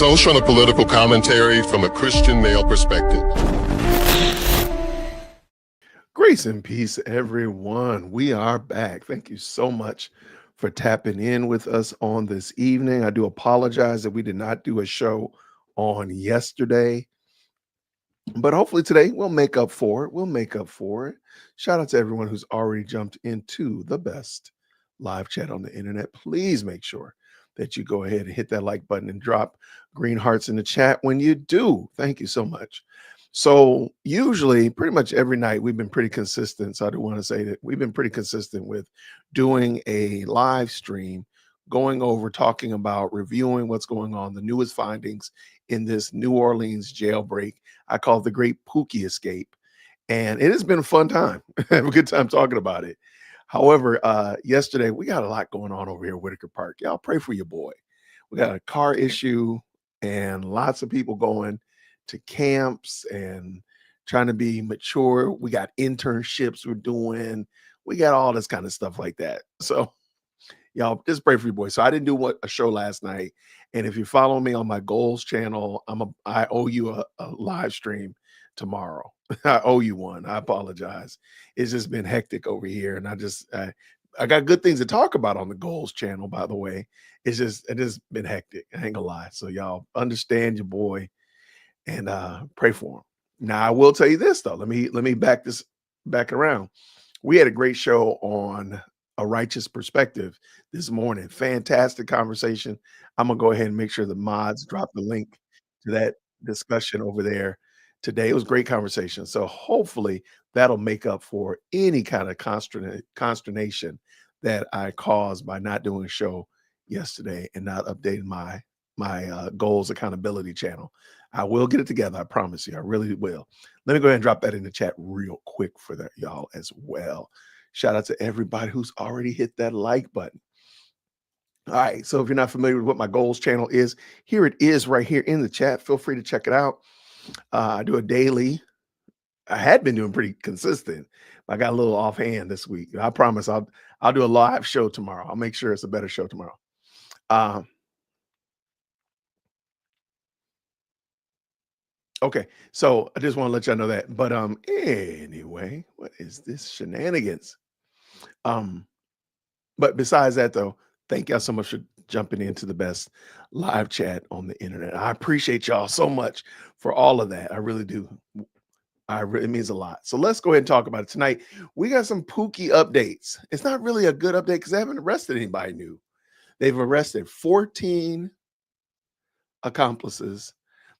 social and political commentary from a Christian male perspective. Grace and peace, everyone. We are back. Thank you so much for tapping in with us on this evening. I do apologize that we did not do a show on yesterday, but hopefully today we'll make up for it. We'll make up for it. Shout out to everyone who's already jumped into the best live chat on the internet. Please make sure that you go ahead and hit that like button and drop green hearts in the chat when you do. Thank you so much. So usually pretty much every night we've been pretty consistent. So I do want to say that we've been pretty consistent with doing a live stream, going over, talking about, reviewing what's going on, the newest findings in this New Orleans jailbreak. I call it the Great Pookie Escape. And it has been a fun time. Have a good time talking about it. However, yesterday we got a lot going on over here at Whitaker Park. Y'all pray for your boy. We got a car issue and lots of people going to camps and trying to be mature. We got internships we're doing. We got all this kind of stuff like that. So y'all just pray for your boy. So I didn't do a show last night. And if you follow me on my goals channel, I owe you a live stream tomorrow. I owe you one. I apologize. It's just been hectic over here. And I got good things to talk about on the goals channel, by the way. It just been hectic. I ain't gonna lie. So y'all understand your boy and pray for him. Now I will tell you this though. Let me back around. We had a great show on a righteous perspective this morning. Fantastic conversation. I'm gonna go ahead and make sure the mods drop the link to that discussion over there today. It was a great conversation. So hopefully that'll make up for any kind of consternation that I caused by not doing a show yesterday and not updating my goals accountability channel. I will get it together. I promise you. I really will. Let me go ahead and drop that in the chat real quick for that y'all as well. Shout out to everybody who's already hit that like button. All right. So if you're not familiar with what my goals channel is, here it is right here in the chat. Feel free to check it out. I do a daily. I had been doing pretty consistent. I got a little offhand this week. I promise I'll do a live show tomorrow. I'll make sure it's a better show tomorrow. Okay, so I just want to let y'all know that. But anyway, what is this shenanigans? But besides that though, thank y'all so much for jumping into the best live chat on the internet. I appreciate y'all so much for all of that. I really do. It means a lot. So let's go ahead and talk about it tonight. We got some Pookie updates. It's not really a good update because they haven't arrested anybody new. They've arrested 14 accomplices.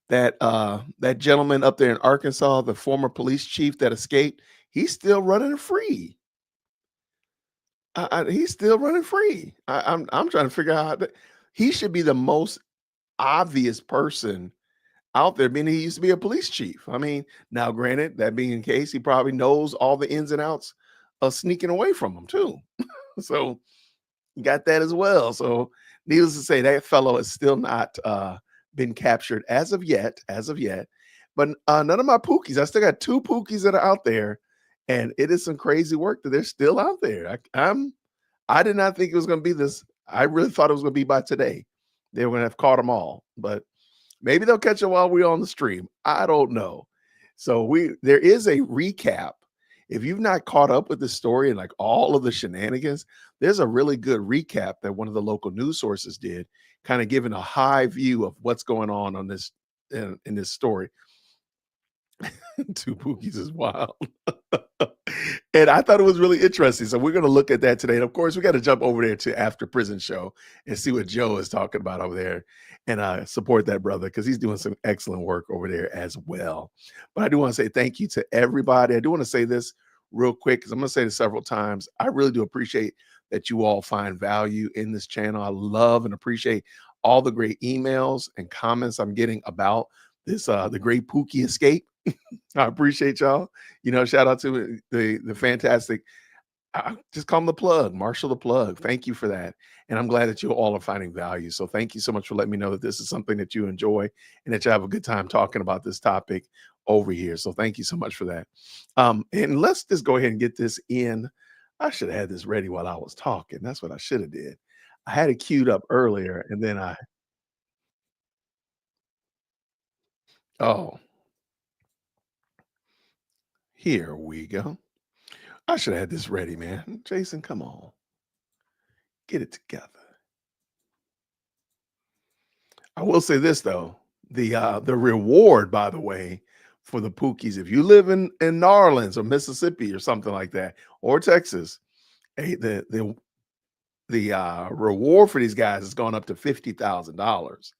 That gentleman up there in Arkansas, the former police chief that escaped, he's still running free. He's still running free. I'm trying to figure out how he should be the most obvious person out there, being he used to be a police chief. I mean, now granted, that being the case, he probably knows all the ins and outs of sneaking away from them too. So you got that as well. So needless to say, that fellow is still not been captured as of yet. But none of my Pookies. I still got 2 Pookies that are out there, and it is some crazy work that they're still out there. I did not think it was going to be this. I really thought it was going to be by today. They were going to have caught them all, but maybe they'll catch them while we're on the stream. I don't know. So there is a recap. If you've not caught up with the story and like all of the shenanigans, there's a really good recap that one of the local news sources did, kind of giving a high view of what's going on this in this story. 2 Pookies is wild. And I thought it was really interesting. So we're going to look at that today. And of course, we got to jump over there to After Prison Show and see what Joe is talking about over there and support that brother because he's doing some excellent work over there as well. But I do want to say thank you to everybody. I do want to say this real quick because I'm going to say this several times. I really do appreciate that you all find value in this channel. I love and appreciate all the great emails and comments I'm getting about this, the Great Pookie Escape. I appreciate y'all. Shout out to the fantastic, I just call him the plug, Marshall the plug. Thank you for that. And I'm glad that you all are finding value. So thank you so much for letting me know that this is something that you enjoy and that you have a good time talking about this topic over here. So thank you so much for that. And let's just go ahead and get this in. I should have had this ready while I was talking. That's what I should have did. I had it queued up earlier and then Oh, here we go. I should have had this ready, man. Jason, come on. Get it together. I will say this though. The reward, by the way, for the Pookies, if you live in New Orleans or Mississippi or something like that, or Texas, hey, the reward for these guys has gone up to $50,000.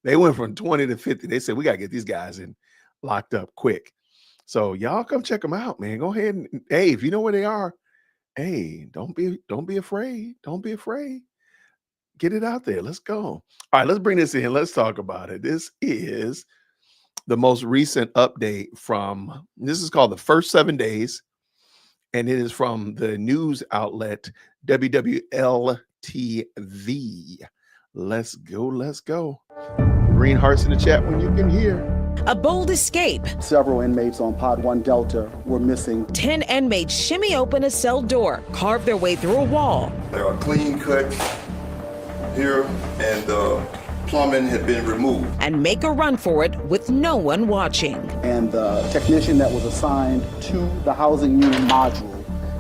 They went from 20 to 50. They said we gotta get these guys in locked up quick. So y'all come check them out, man. Go ahead and hey, if you know where they are, hey, don't be afraid. Don't be afraid. Get it out there. Let's go. All right, let's bring this in. Let's talk about it. This is the most recent update from this is called the first 7 days, and it is from the news outlet WWL-TV. Let's go. Let's go. Green hearts in the chat when you can hear. A bold escape. Several inmates on Pod 1 Delta were missing. 10 inmates shimmy open a cell door, carve their way through a wall. There are clean cuts here, and the plumbing had been removed. And make a run for it with no one watching. And the technician that was assigned to the housing unit module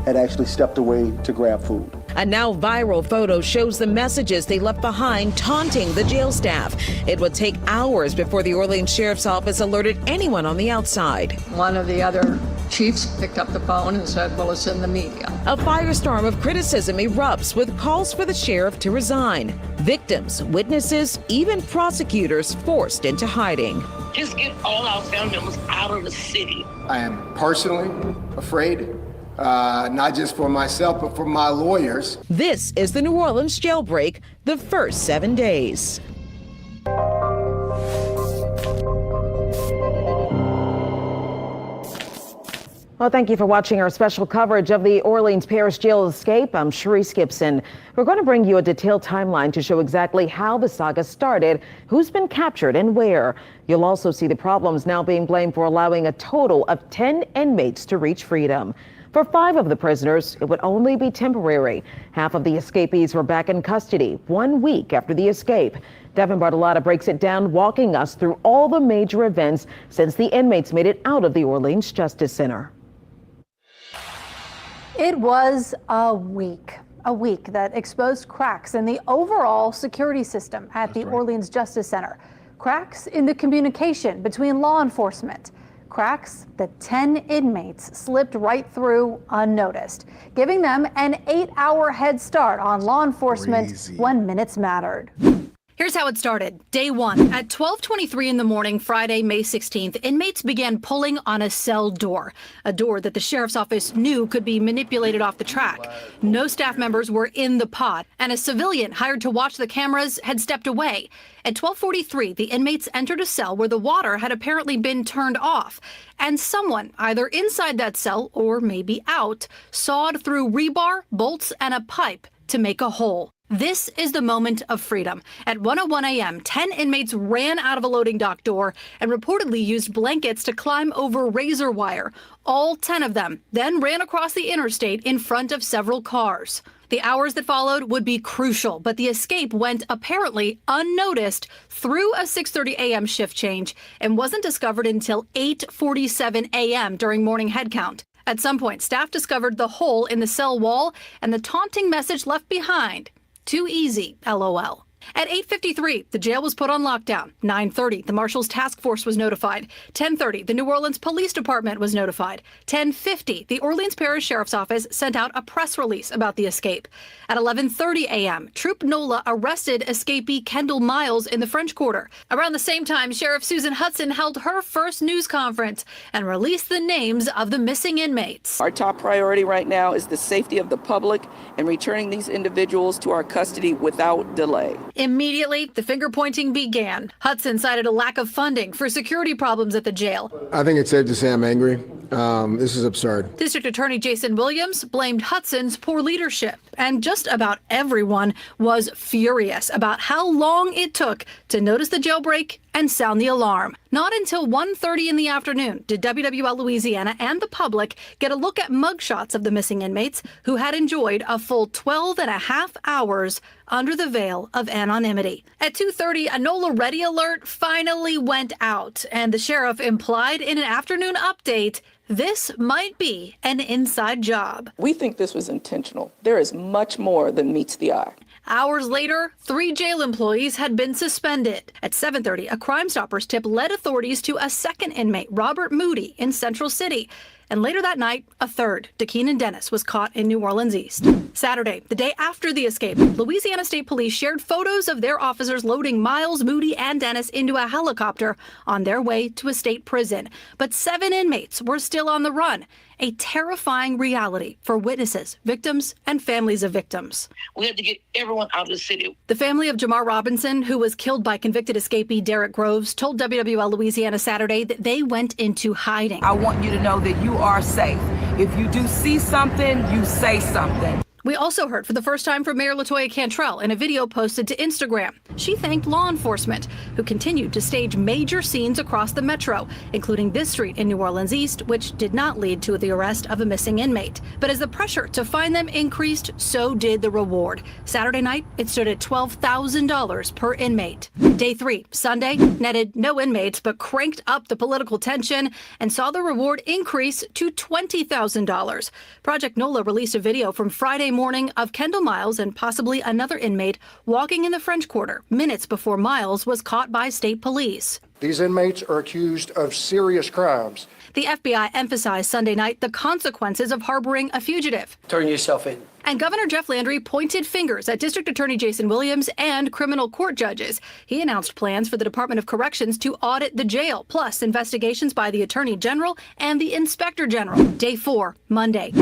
had actually stepped away to grab food. A now viral photo shows the messages they left behind taunting the jail staff. It would take hours before the Orleans Sheriff's Office alerted anyone on the outside. One of the other chiefs picked up the phone and said, well, it's in the media. A firestorm of criticism erupts with calls for the sheriff to resign. Victims, witnesses, even prosecutors forced into hiding. Just get all our family members out of the city. I am personally afraid, not just for myself, but for my lawyers. This is the New Orleans Jailbreak, the first 7 days. Well, thank you for watching our special coverage of the Orleans Parish jail escape. I'm Sharice Gibson. We're going to bring you a detailed timeline to show exactly how the saga started, who's been captured and where. You'll also see the problems now being blamed for allowing a total of 10 inmates to reach freedom. For 5 of the prisoners, it would only be temporary. Half of the escapees were back in custody 1 week after the escape. Devin Bartolotta breaks it down, walking us through all the major events since the inmates made it out of the Orleans Justice Center. It was a week that exposed cracks in the overall security system at the Orleans Justice Center. Cracks in the communication between law enforcement. Cracks that 10 inmates slipped right through unnoticed, giving them an 8-hour head start on law enforcement when minutes mattered. Here's how it started. Day 1. At 12:23 in the morning, Friday, May 16th, inmates began pulling on a cell door, a door that the sheriff's office knew could be manipulated off the track. No staff members were in the pod, and a civilian hired to watch the cameras had stepped away. At 12:43, the inmates entered a cell where the water had apparently been turned off, and someone, either inside that cell or maybe out, sawed through rebar, bolts, and a pipe to make a hole. This is the moment of freedom. At 1:01 a.m., 10 inmates ran out of a loading dock door and reportedly used blankets to climb over razor wire. All 10 of them then ran across the interstate in front of several cars. The hours that followed would be crucial, but the escape went apparently unnoticed through a 6:30 a.m. shift change and wasn't discovered until 8:47 a.m. during morning head count. At some point, staff discovered the hole in the cell wall and the taunting message left behind. Too easy, LOL. At 8:53, the jail was put on lockdown. 9:30, the Marshals Task Force was notified. 10:30, the New Orleans Police Department was notified. 10:50, the Orleans Parish Sheriff's Office sent out a press release about the escape. At 11:30 a.m., Troop NOLA arrested escapee Kendall Miles in the French Quarter. Around the same time, Sheriff Susan Hudson held her first news conference and released the names of the missing inmates. Our top priority right now is the safety of the public and returning these individuals to our custody without delay. Immediately, the finger-pointing began. Hudson cited a lack of funding for security problems at the jail. I think it's safe to say I'm angry. This is absurd. District Attorney Jason Williams blamed Hudson's poor leadership. And just about everyone was furious about how long it took to notice the jailbreak and sound the alarm. Not until 1:30 in the afternoon did WWL Louisiana and the public get a look at mugshots of the missing inmates who had enjoyed a full 12 and a half hours under the veil of anonymity. At 2:30, a NOLA Ready alert finally went out, and the sheriff implied in an afternoon update this might be an inside job. We think this was intentional. There is much more than meets the eye. Hours later, 3 jail employees had been suspended. At 7:30, a Crime Stoppers tip led authorities to a second inmate, Robert Moody, in Central City. And later that night, a third, Dakeenan Dennis, was caught in New Orleans East. Saturday, the day after the escape, Louisiana State Police shared photos of their officers loading Miles, Moody, and Dennis into a helicopter on their way to a state prison. But 7 inmates were still on the run. A terrifying reality for witnesses, victims, and families of victims. We had to get everyone out of the city. The family of Jamar Robinson, who was killed by convicted escapee Derek Groves, told WWL Louisiana Saturday that they went into hiding. I want you to know that you are safe. If you do see something, you say something. We also heard for the first time from Mayor LaToya Cantrell in a video posted to Instagram. She thanked law enforcement, who continued to stage major scenes across the metro, including this street in New Orleans East, which did not lead to the arrest of a missing inmate. But as the pressure to find them increased, so did the reward. Saturday night, it stood at $12,000 per inmate. Day 3, Sunday, netted no inmates, but cranked up the political tension and saw the reward increase to $20,000. Project NOLA released a video from Friday morning of Kendall Miles and possibly another inmate walking in the French Quarter minutes before Miles was caught by state police. These inmates are accused of serious crimes. The FBI emphasized Sunday night the consequences of harboring a fugitive. Turn yourself in. And Governor Jeff Landry pointed fingers at District Attorney Jason Williams and criminal court judges. He announced plans for the Department of Corrections to audit the jail, plus investigations by the Attorney General and the Inspector General. Day 4, Monday.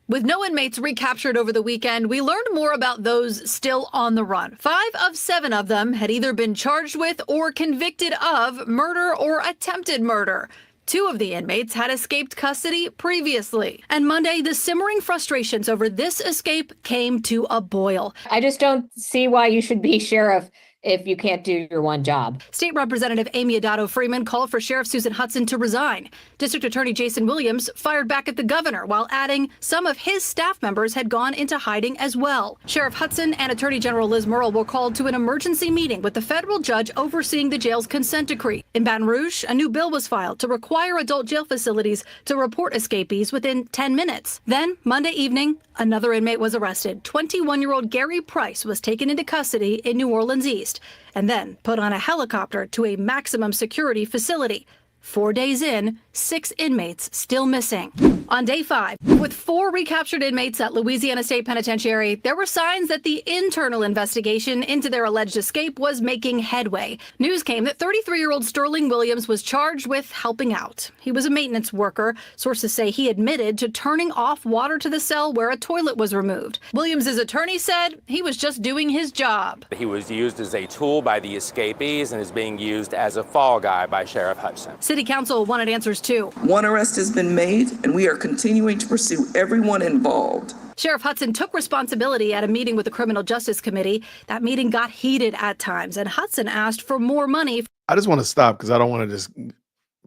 With no inmates recaptured over the weekend, we learned more about those still on the run. 5 of 7 of them had either been charged with or convicted of murder or attempted murder. 2 of the inmates had escaped custody previously. And Monday, the simmering frustrations over this escape came to a boil. I just don't see why you should be sheriff if you can't do your one job. State Representative Amy Adado Freeman called for Sheriff Susan Hudson to resign. District Attorney Jason Williams fired back at the governor while adding some of his staff members had gone into hiding as well. Sheriff Hudson and Attorney General Liz Murrill were called to an emergency meeting with the federal judge overseeing the jail's consent decree. In Baton Rouge, a new bill was filed to require adult jail facilities to report escapees within 10 minutes. Then, Monday evening, another inmate was arrested. 21-year-old Gary Price was taken into custody in New Orleans East and then put on a helicopter to a maximum security facility. 4 days in, 6 inmates still missing. On day 5, with 4 recaptured inmates at Louisiana State Penitentiary, there were signs that the internal investigation into their alleged escape was making headway. News came that 33-year-old Sterling Williams was charged with helping out. He was a maintenance worker. Sources say he admitted to turning off water to the cell where a toilet was removed. Williams's attorney said he was just doing his job. He was used as a tool by the escapees and is being used as a fall guy by Sheriff Hudson. City Council wanted answers too. One arrest has been made, and we are continuing to pursue everyone involved. Sheriff Hudson took responsibility at a meeting with the Criminal Justice Committee. That meeting got heated at times, and Hudson asked for more money. I just want to stop because I don't want to just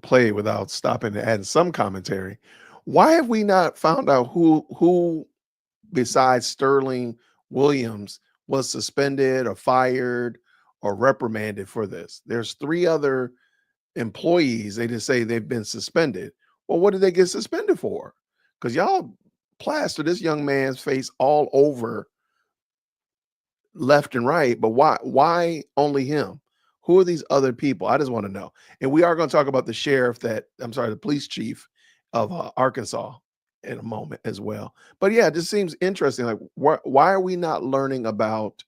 play without stopping and adding some commentary. Why have we not found out who besides Sterling Williams was suspended or fired or reprimanded for this? There's 3 other employees. They just say they've been suspended. Well, what did they get suspended for? Because y'all plaster this young man's face all over left and right, but why only him? Who are these other people? I just want to know. And we are going to talk about the police chief of Arkansas in a moment as well. But yeah, it just seems interesting. Like, why are we not learning about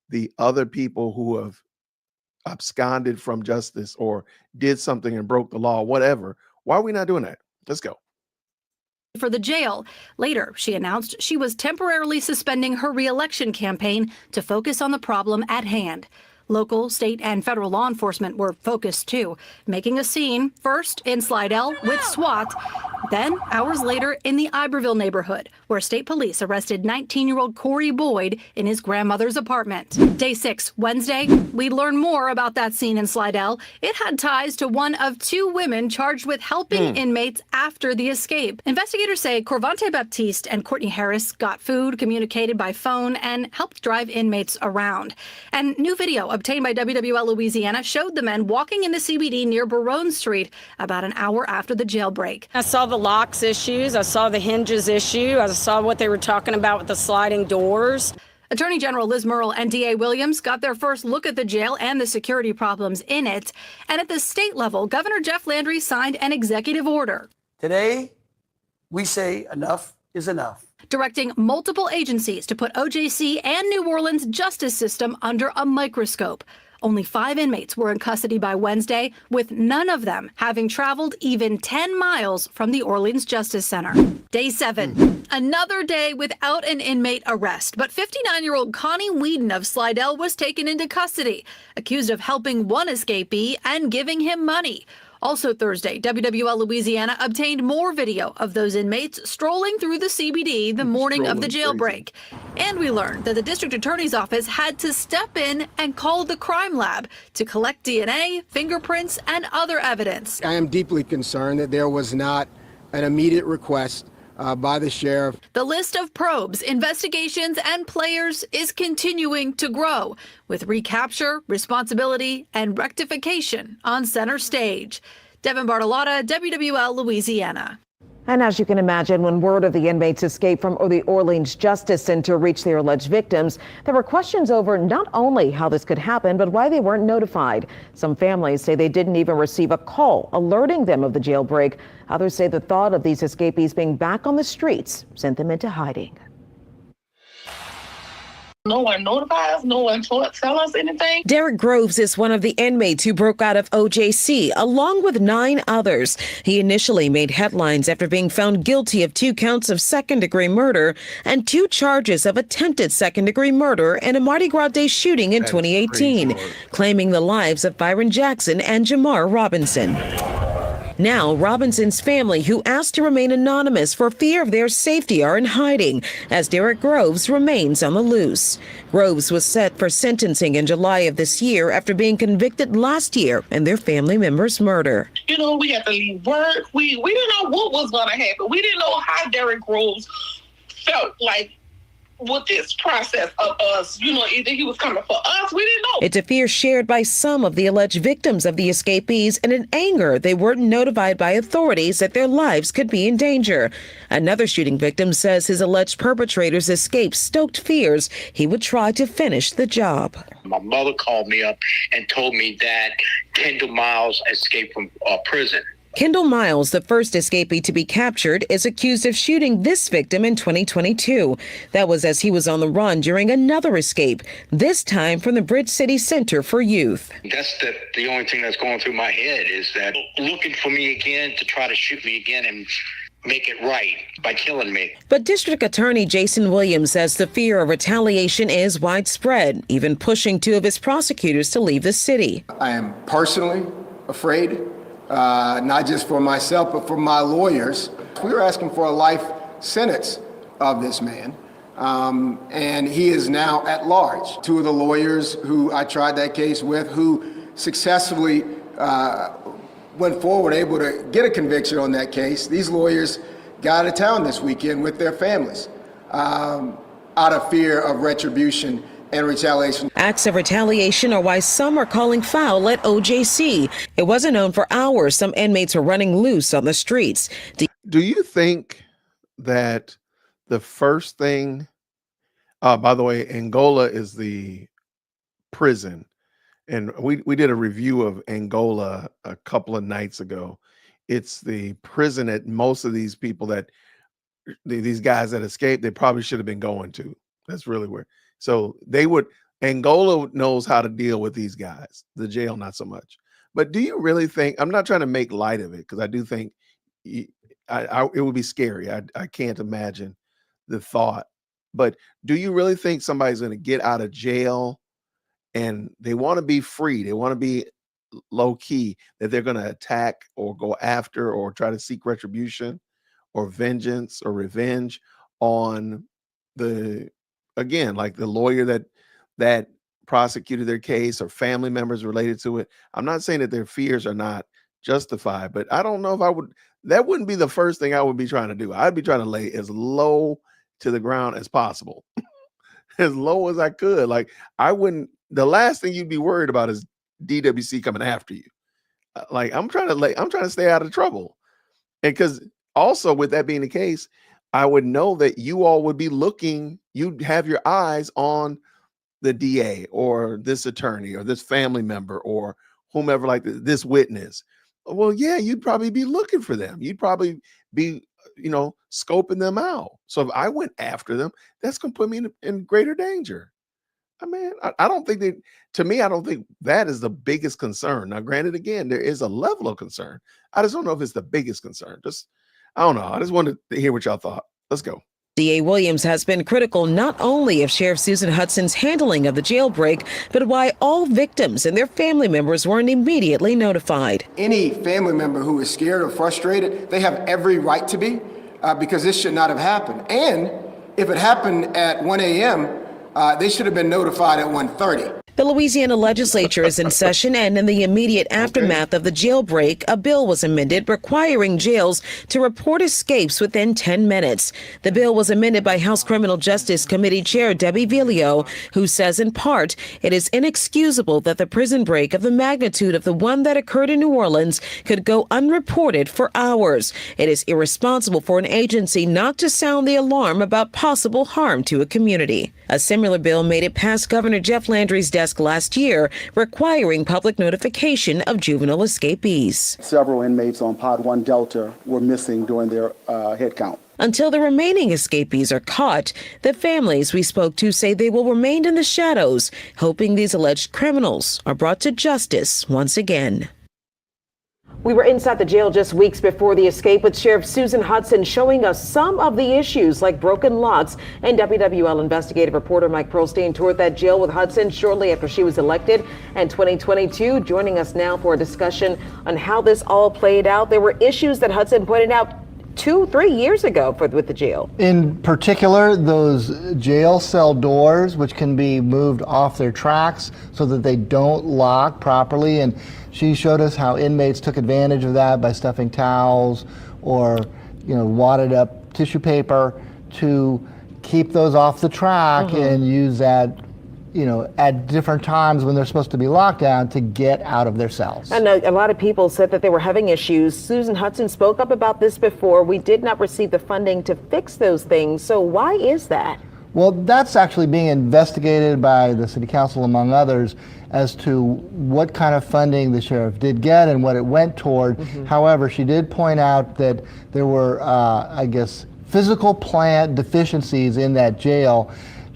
the other people who have absconded from justice or did something and broke the law, whatever? Why are we not doing that? Let's go. For the jail. Later, she announced she was temporarily suspending her re-election campaign to focus on the problem at hand. Local, state, and federal law enforcement were focused too, making a scene, first in Slidell with SWAT, Then, hours later, in the Iberville neighborhood, where state police arrested 19-year-old Corey Boyd in his grandmother's apartment. Day 6, Wednesday, we learn more about that scene in Slidell. It had ties to one of 2 women charged with helping inmates after the escape. Investigators say Corvante Baptiste and Courtney Harris got food, communicated by phone, and helped drive inmates around. And new video obtained by WWL Louisiana showed the men walking in the CBD near Barone Street about an hour after the jailbreak. I saw the locks issues, I saw the hinges issue, I saw what they were talking about with the sliding doors. Attorney General Liz Murrill and DA Williams got their first look at the jail and the security problems in it. And at the state level, Governor Jeff Landry signed an executive order. Today, we say enough is enough, Directing multiple agencies to put OJC and New Orleans justice system under a microscope. Only 5 inmates were in custody by Wednesday, with none of them having traveled even 10 miles from the Orleans Justice Center. Day 7, another day without an inmate arrest, but 59-year-old Connie Whedon of Slidell was taken into custody, accused of helping one escapee and giving him money. Also Thursday, WWL Louisiana obtained more video of those inmates strolling through the CBD the morning of the jailbreak. And we learned that the district attorney's office had to step in and call the crime lab to collect DNA, fingerprints, and other evidence. I am deeply concerned that there was not an immediate request by the sheriff. The list of probes, investigations, and players is continuing to grow, with recapture, responsibility, and rectification on center stage. Devin Bartolotta, WWL Louisiana. And as you can imagine, when word of the inmates' escape from the Orleans Justice Center reached their alleged victims, there were questions over not only how this could happen, but why they weren't notified. Some families say they didn't even receive a call alerting them of the jailbreak. Others say the thought of these escapees being back on the streets sent them into hiding. No one notified us, no one tell us anything. Derek Groves is one of the inmates who broke out of OJC, along with 9 others. He initially made headlines after being found guilty of 2 counts of second-degree murder and 2 charges of attempted second-degree murder in a Mardi Gras Day shooting in 2018, claiming the lives of Byron Jackson and Jamar Robinson. Now, Robinson's family, who asked to remain anonymous for fear of their safety, are in hiding as Derek Groves remains on the loose. Groves was set for sentencing in July of this year after being convicted last year in their family member's murder. You know, we had to leave work. We didn't know what was going to happen. We didn't know how Derek Groves felt like with this process of us. You know, either he was coming for us, we didn't know. It's a fear shared by some of the alleged victims of the escapees, and in anger they weren't notified by authorities that their lives could be in danger. Another shooting victim says his alleged perpetrator's escape stoked fears he would try to finish the job. My mother called me up and told me that Kendall Miles escaped from prison. Kendall Miles, the first escapee to be captured, is accused of shooting this victim in 2022. That was as he was on the run during another escape, this time from the Bridge City Center for Youth. That's the only thing that's going through my head is that looking for me again to try to shoot me again and make it right by killing me. But District Attorney Jason Williams says the fear of retaliation is widespread, even pushing 2 of his prosecutors to leave the city. I am personally afraid. Not just for myself, but for my lawyers. We were asking for a life sentence of this man, and he is now at large. 2 of the lawyers who I tried that case with, who successfully went forward, able to get a conviction on that case. These lawyers got out of town this weekend with their families out of fear of retribution and retaliation. Acts of retaliation are why some are calling foul at OJC. It wasn't known for hours some inmates were running loose on the streets. Do you think that the first thing, by the way, Angola is the prison, and we did a review of Angola a couple of nights ago. It's the prison that most of these people that, these guys that escaped, they probably should have been going to. That's really where. So Angola knows how to deal with these guys, the jail, not so much. But do you really think, I'm not trying to make light of it, because I do think it would be scary. I can't imagine the thought. But do you really think somebody's going to get out of jail and they want to be free, they want to be low key, that they're going to attack or go after or try to seek retribution? or vengeance or revenge on the, again, like the lawyer that prosecuted their case or family members related to it. I'm not saying that their fears are not justified, but I don't know if that wouldn't be the first thing I would be trying to do. I'd be trying to lay as low to the ground as possible, as low as I could. Like the last thing you'd be worried about is DWC coming after you. Like I'm trying to stay out of trouble. And because also with that being the case, I would know that you all would be looking, you'd have your eyes on the DA or this attorney or this family member or whomever, like this witness. Well, yeah, you'd probably be looking for them. You'd probably be, scoping them out. So if I went after them, that's going to put me in greater danger. I mean, I don't think I don't think that is the biggest concern. Now, granted, again, there is a level of concern. I just don't know if it's the biggest concern. I don't know. I just wanted to hear what y'all thought. Let's go. DA Williams has been critical not only of Sheriff Susan Hudson's handling of the jailbreak, but why all victims and their family members weren't immediately notified. Any family member who is scared or frustrated, they have every right to be, because this should not have happened. And if it happened at 1 a.m., they should have been notified at 1:30. The Louisiana legislature is in session, and in the immediate aftermath of the jailbreak, a bill was amended requiring jails to report escapes within 10 minutes. The bill was amended by House Criminal Justice Committee Chair Debbie Villio, who says in part, it is inexcusable that the prison break of the magnitude of the one that occurred in New Orleans could go unreported for hours. It is irresponsible for an agency not to sound the alarm about possible harm to a community. A similar bill made it past Governor Jeff Landry's desk last year, requiring public notification of juvenile escapees. Several inmates on Pod 1 Delta were missing during their head count. Until the remaining escapees are caught, the families we spoke to say they will remain in the shadows, hoping these alleged criminals are brought to justice once again. We were inside the jail just weeks before the escape with Sheriff Susan Hudson showing us some of the issues like broken locks. And WWL investigative reporter Mike Pearlstein toured that jail with Hudson shortly after she was elected in 2022. Joining us now for a discussion on how this all played out. There were issues that Hudson pointed out 2-3 years ago with the jail. In particular, those jail cell doors, which can be moved off their tracks so that they don't lock properly. And she showed us how inmates took advantage of that by stuffing towels or, wadded up tissue paper to keep those off the track and use that, at different times when they're supposed to be locked down to get out of their cells. And a lot of people said that they were having issues. Susan Hudson spoke up about this before. We did not receive the funding to fix those things. So why is that? Well, that's actually being investigated by the city council, among others, as to what kind of funding the sheriff did get and what it went toward. However, she did point out that there were, physical plant deficiencies in that jail.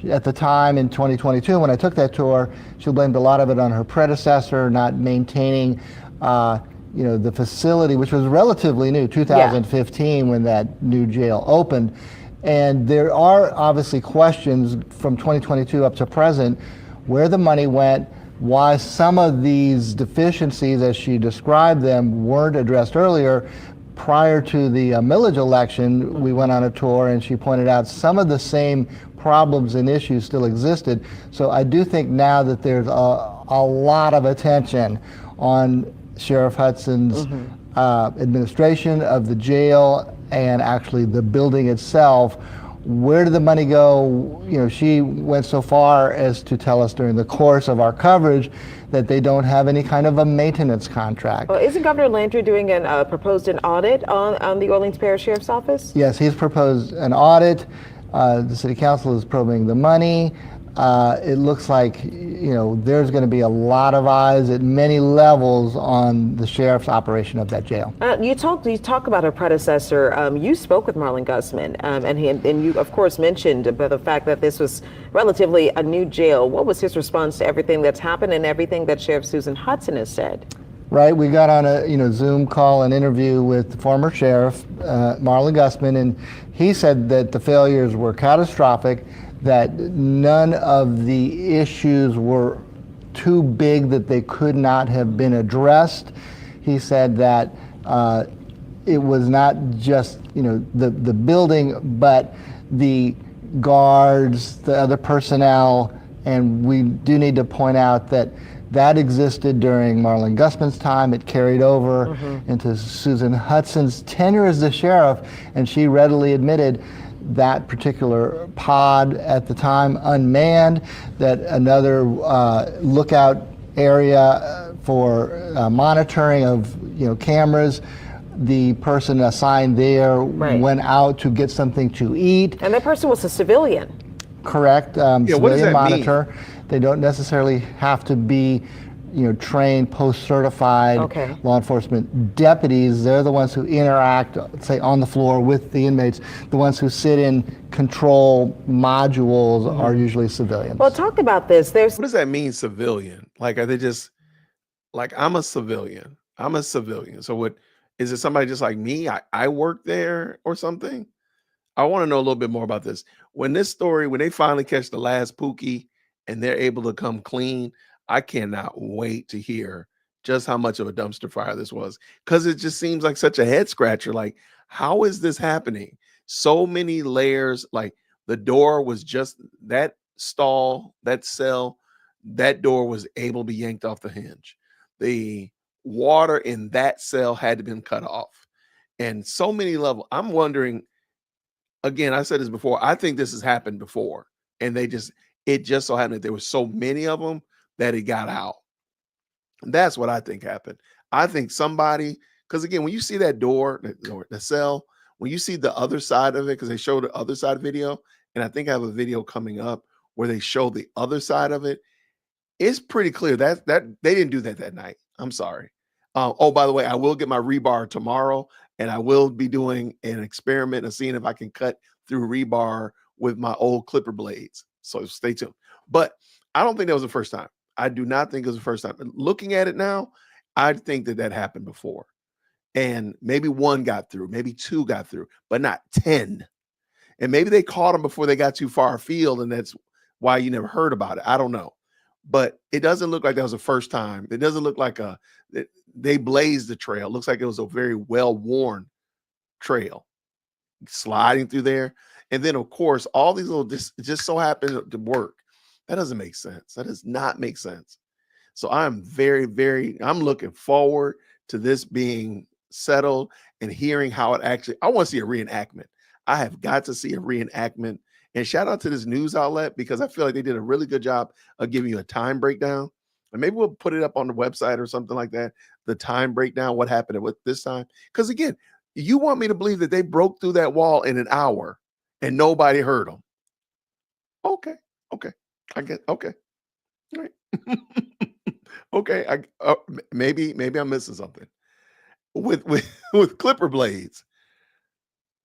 At the time in 2022, when I took that tour, she blamed a lot of it on her predecessor not maintaining, the facility, which was relatively new, 2015, when that new jail opened. And there are obviously questions from 2022 up to present, where the money went, why some of these deficiencies, as she described them, weren't addressed earlier. Prior to the millage election, we went on a tour and she pointed out some of the same problems and issues still existed. So I do think now that there's a lot of attention on Sheriff Hudson's administration of the jail and actually the building itself. Where did the money go? She went so far as to tell us during the course of our coverage that they don't have any kind of a maintenance contract. Well, isn't Governor Landry doing proposed an audit on the Orleans Parish Sheriff's Office? Yes, he's proposed an audit. The city council is probing the money. It looks like there's going to be a lot of eyes at many levels on the sheriff's operation of that jail. You talk about her predecessor. You spoke with Marlon Guzman, and you of course mentioned about the fact that this was relatively a new jail. What was his response to everything that's happened and everything that Sheriff Susan Hudson has said? Right, we got on a Zoom call, an interview with the former sheriff, Marlon Guzman, and he said that the failures were catastrophic, that none of the issues were too big that they could not have been addressed. He said that it was not just, the building, but the guards, the other personnel, and we do need to point out that that existed during Marlon Gusman's time. It carried over into Susan Hudson's tenure as the sheriff, and she readily admitted that particular pod at the time unmanned, that another lookout area for monitoring of cameras. The person assigned there went out to get something to eat. And that person was a civilian. Correct. Civilian monitor. Mean? They don't necessarily have to be, trained, post-certified law enforcement deputies. They're the ones who interact, say, on the floor with the inmates. The ones who sit in control modules are usually civilians. Well, talk about this. What does that mean, civilian? Like, are they just like, I'm a civilian. So what, is it somebody just like me? I work there or something? I want to know a little bit more about this. When they finally catch the last Pookie and they're able to come clean, I cannot wait to hear just how much of a dumpster fire this was, because it just seems like such a head scratcher. Like, how is this happening? So many layers. Like, the door was just that stall, that cell, that door was able to be yanked off the hinge. The water in that cell had to been cut off, and so many levels. I'm wondering, again, I said this before, I think this has happened before, and it just so happened that there were so many of them that it got out. That's what I think happened. I think somebody, because again, when you see that door, the cell, when you see the other side of it, because they showed the other side video, and I think I have a video coming up where they show the other side of it, it's pretty clear that they didn't do that night. I'm sorry. Oh, by the way, I will get my rebar tomorrow, and I will be doing an experiment and seeing if I can cut through rebar with my old clipper blades. So stay tuned. But I don't think that was the first time. I do not think it was the first time. Looking at it now, I think that happened before. And maybe one got through, maybe two got through, but not 10. And maybe they caught them before they got too far afield, and that's why you never heard about it. I don't know. But it doesn't look like that was the first time. It doesn't look like they blazed the trail. It looks like it was a very well-worn trail sliding through there. And then, of course, all these little just so happened to work. That doesn't make sense. That does not make sense. So I'm I'm looking forward to this being settled and hearing how it actually, I want to see a reenactment. I have got to see a reenactment. And shout out to this news outlet, because I feel like they did a really good job of giving you a time breakdown. And maybe we'll put it up on the website or something like that. The time breakdown, what happened with this time. Because again, you want me to believe that they broke through that wall in an hour and nobody heard them. Okay. I get, okay. All right. Okay. Maybe I'm missing something with clipper blades.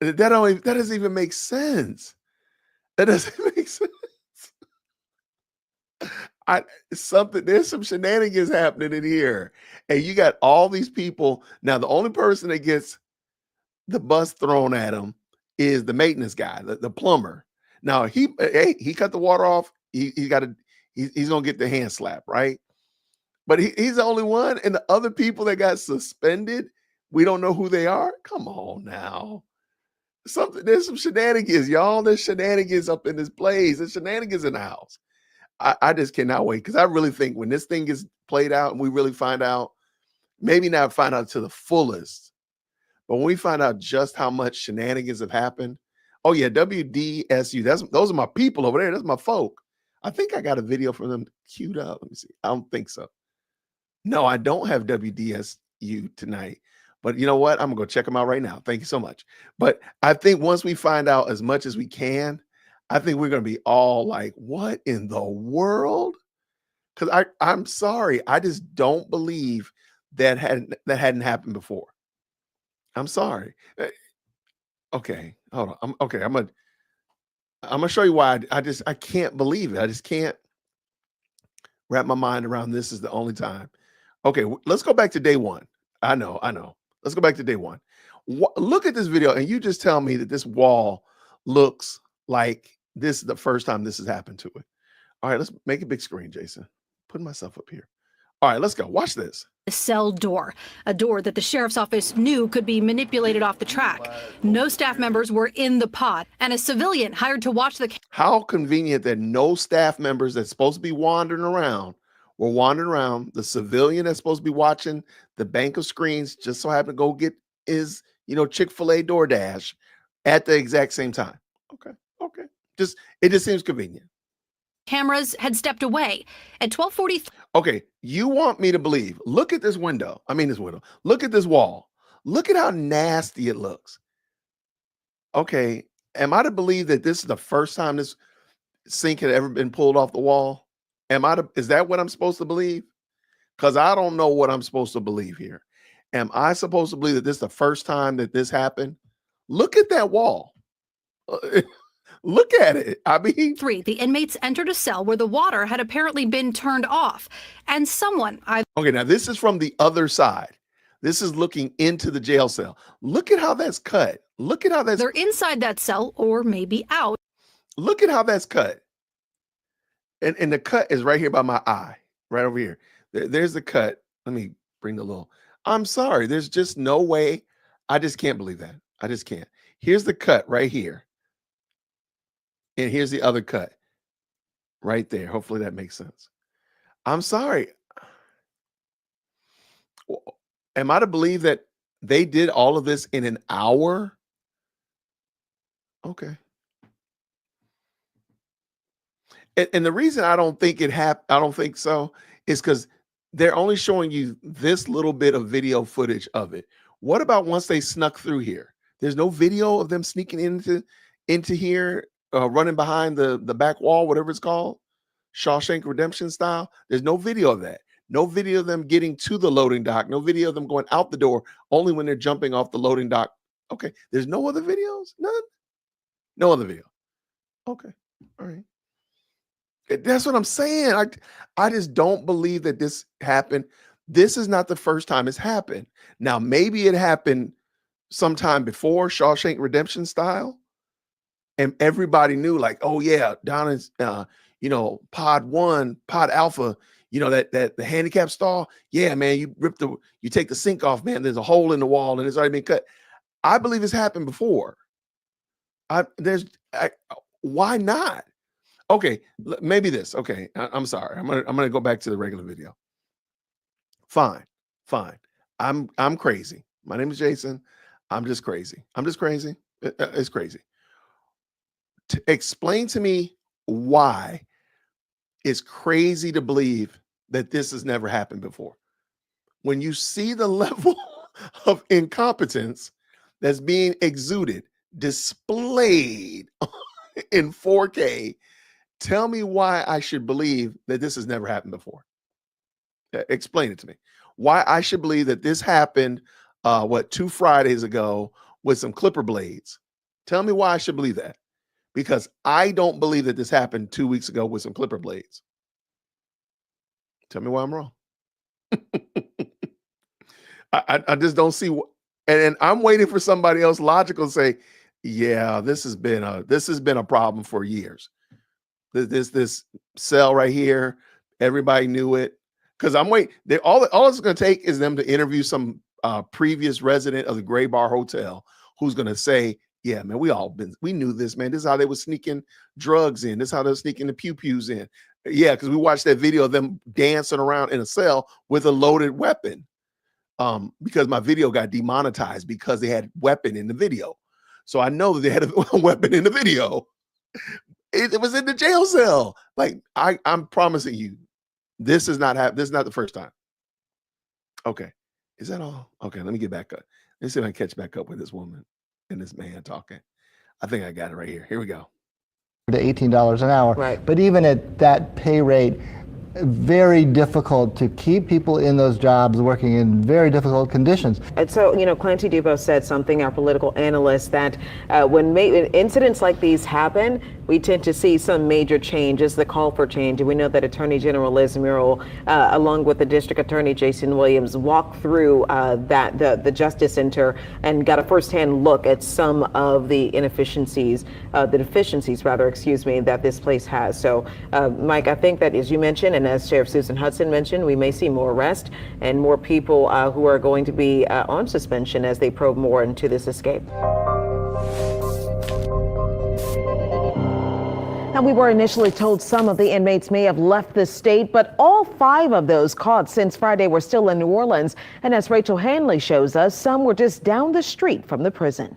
That doesn't even make sense. That doesn't make sense. There's some shenanigans happening in here, and you got all these people. Now, the only person that gets the bus thrown at him is the maintenance guy, the plumber. Now he cut the water off. He's gonna get the hand slap, right? But he's the only one, and the other people that got suspended, we don't know who they are. Come on now. There's some shenanigans, y'all. There's shenanigans up in this place. There's shenanigans in the house. I just cannot wait, because I really think when this thing gets played out and we really find out, maybe not find out to the fullest, but when we find out just how much shenanigans have happened. Oh yeah, WDSU. Those are my people over there. That's my folk. I think I got a video from them queued up. Let me see. I don't think so. No, I don't have WDSU tonight. But you know what? I'm going to go check them out right now. Thank you so much. But I think once we find out as much as we can, I think we're going to be all like, what in the world? Because I'm sorry. I just don't believe that hadn't happened before. I'm sorry. Okay. Hold on. I'm going to show you why I can't believe it. I just can't wrap my mind around this is the only time. Okay. Let's go back to day one. I know. Let's go back to day one. Look at this video, and you just tell me that this wall looks like this is the first time this has happened to it. All right, let's make a big screen, Jason. Put myself up here. All right, let's go. Watch this. A cell door, a door that the sheriff's office knew could be manipulated off the track. No staff members were in the pod, and a civilian hired to watch the. How convenient that no staff members that's supposed to be wandering around were wandering around. The civilian that's supposed to be watching the bank of screens just so happened to go get his, Chick-fil-A DoorDash at the exact same time. Okay. It just seems convenient. Cameras had stepped away at 12:43. Okay, you want me to believe? Look at this window. Look at this wall. Look at how nasty it looks. Okay, am I to believe that this is the first time this sink had ever been pulled off the wall? Is that what I'm supposed to believe? Because I don't know what I'm supposed to believe here. Am I supposed to believe that this is the first time that this happened? Look at that wall. Look at it. The inmates entered a cell where the water had apparently been turned off, and someone. Okay, now this is from the other side. This is looking into the jail cell. Look at how that's cut. Look at how that's. They're inside that cell, or maybe out. Look at how that's cut. And the cut is right here by my eye, right over here. There's the cut. Let me bring the little. I'm sorry. There's just no way. I just can't believe that. I just can't. Here's the cut right here. And here's the other cut right there. Hopefully that makes sense. I'm sorry. Am I to believe that they did all of this in an hour? Okay. And the reason I don't think I don't think so is because they're only showing you this little bit of video footage of it. What about once they snuck through here? There's no video of them sneaking into here. Running behind the back wall, whatever it's called, Shawshank Redemption style. There's no video of that. No video of them getting to the loading dock. No video of them going out the door, only when they're jumping off the loading dock. Okay. There's no other videos? None? No other video. Okay. All right. That's what I'm saying. I just don't believe that this happened. This is not the first time it's happened. Now, maybe it happened sometime before Shawshank Redemption style. And everybody knew, like, oh yeah, down in pod 1, pod alpha, that the handicap stall. Yeah, man, you take the sink off, man. There's a hole in the wall and it's already been cut. I believe it's happened before. Why not? Okay, maybe this. Okay, I'm sorry. I'm gonna go back to the regular video. Fine. I'm crazy. My name is Jason. I'm just crazy. It's crazy. Explain to me why it's crazy to believe that this has never happened before. When you see the level of incompetence that's being exuded, displayed in 4K, tell me why I should believe that this has never happened before. Explain it to me. Why I should believe that this happened, 2 Fridays ago with some clipper blades. Tell me why I should believe that. Because I don't believe that this happened 2 weeks ago with some clipper blades. Tell me why I'm wrong. I just don't see. And I'm waiting for somebody else logical to say, yeah, this has been a problem for years. This cell right here, everybody knew it. Because I'm waiting. All it's going to take is them to interview some previous resident of the Gray Bar Hotel who's going to say, yeah, man, we knew this, man. This is how they were sneaking drugs in. This is how they were sneaking the pew-pews in. Yeah, because we watched that video of them dancing around in a cell with a loaded weapon. Because my video got demonetized because they had weapon in the video. So I know that they had a weapon in the video. It was in the jail cell. Like I'm promising you, this is not the first time. Okay, is that all? Okay, let me get back up. Let's see if I can catch back up with this woman and this man talking. I think I got it right here. Here we go. To $18 an hour. Right. But even at that pay rate, very difficult to keep people in those jobs working in very difficult conditions. And so, Clancy Dubose said something, our political analyst, that when incidents like these happen, we tend to see some major changes, the call for change. And we know that Attorney General Liz Murrill, along with the District Attorney Jason Williams, walked through the Justice Center and got a firsthand look at some of the deficiencies that this place has. So, Mike, I think that, as you mentioned, and as Sheriff Susan Hudson mentioned, we may see more arrests and more people who are going to be on suspension as they probe more into this escape. Now, we were initially told some of the inmates may have left the state, but all 5 of those caught since Friday were still in New Orleans. And as Rachel Hanley shows us, some were just down the street from the prison.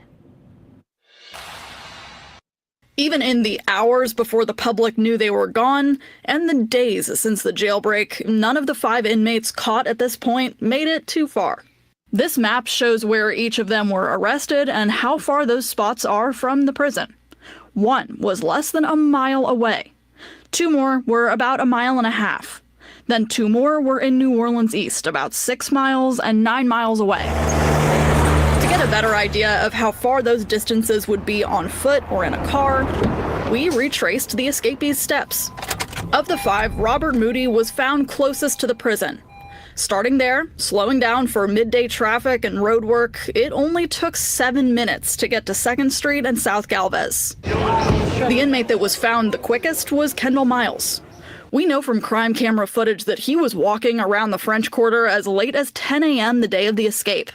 Even in the hours before the public knew they were gone, and the days since the jailbreak, none of the 5 inmates caught at this point made it too far. This map shows where each of them were arrested and how far those spots are from the prison. 1 was less than a mile away. 2 more were about a mile and a half. Then 2 more were in New Orleans East, about 6 miles and 9 miles away. To get a better idea of how far those distances would be on foot or in a car, we retraced the escapees' steps. Of the 5, Robert Moody was found closest to the prison. Starting there, slowing down for midday traffic and road work, it only took 7 minutes to get to 2nd Street and South Galvez. The inmate that was found the quickest was Kendall Miles. We know from crime camera footage that he was walking around the French Quarter as late as 10 a.m. the day of the escape.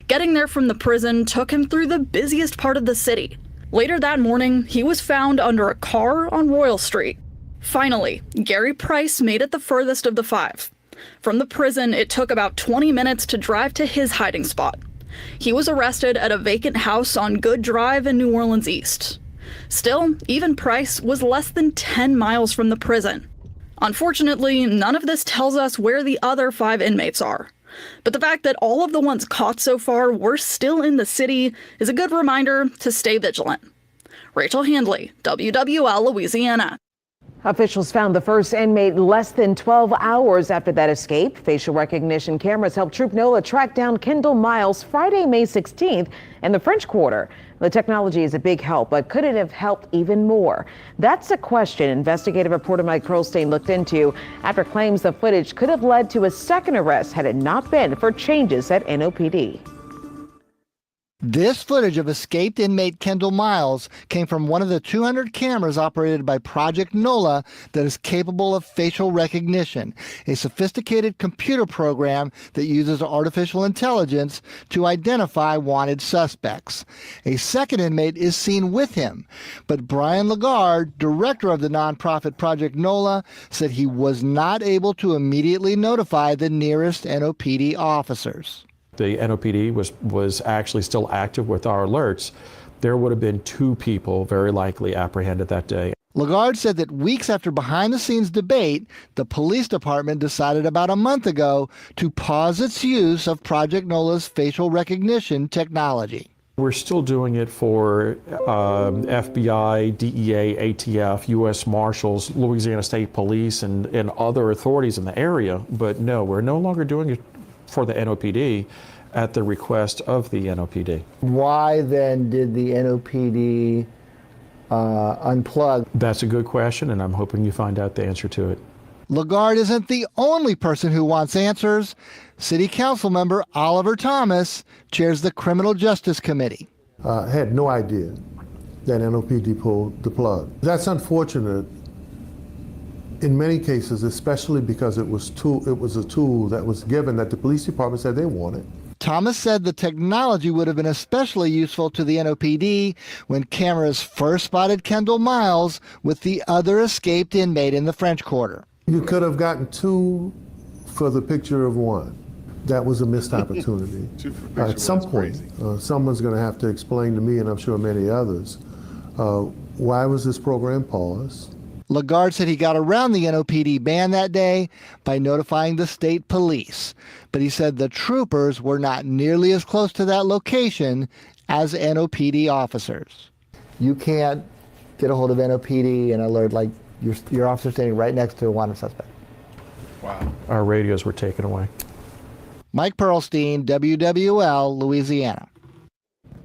Getting there from the prison took him through the busiest part of the city. Later that morning, he was found under a car on Royal Street. Finally, Gary Price made it the furthest of the 5. From the prison, it took about 20 minutes to drive to his hiding spot. He was arrested at a vacant house on Good Drive in New Orleans East. Still, even Price was less than 10 miles from the prison. Unfortunately, none of this tells us where the other 5 inmates are. But the fact that all of the ones caught so far were still in the city is a good reminder to stay vigilant. Rachel Handley, WWL, Louisiana. Officials found the first inmate less than 12 hours after that escape. Facial recognition cameras helped Troop NOLA track down Kendall Miles Friday, May 16th in the French Quarter. The technology is a big help, but could it have helped even more? That's a question investigative reporter Mike Pearlstein looked into after claims the footage could have led to a second arrest had it not been for changes at NOPD. This footage of escaped inmate Kendall Miles came from one of the 200 cameras operated by Project NOLA that is capable of facial recognition, a sophisticated computer program that uses artificial intelligence to identify wanted suspects. A second inmate is seen with him, but Brian Lagarde, director of the nonprofit Project NOLA, said he was not able to immediately notify the nearest NOPD officers. The NOPD was actually still active with our alerts. There would have been 2 people very likely apprehended that day. Lagarde said that weeks after behind-the-scenes debate, the police department decided about a month ago to pause its use of Project NOLA's facial recognition technology. We're still doing it for FBI, DEA, ATF, U.S. Marshals, Louisiana State Police, and other authorities in the area. But no, we're no longer doing it for the NOPD at the request of the NOPD. Why then did the NOPD unplug? That's a good question, and I'm hoping you find out the answer to it. Lagarde isn't the only person who wants answers. City Council member Oliver Thomas chairs the Criminal Justice Committee. Had no idea that NOPD pulled the plug. That's unfortunate in many cases, especially because it was a tool that was given that the police department said they wanted. Thomas said the technology would have been especially useful to the NOPD when cameras first spotted Kendall Miles with the other escaped inmate in the French Quarter. You could have gotten 2 for the picture of 1. That was a missed opportunity. At some point, someone's going to have to explain to me, and I'm sure many others, why was this program paused? Lagarde said he got around the NOPD ban that day by notifying the state police, but he said the troopers were not nearly as close to that location as NOPD officers. You can't get a hold of NOPD and alert like your officer standing right next to a wanted suspect. Wow. Our radios were taken away. Mike Pearlstein, WWL, Louisiana.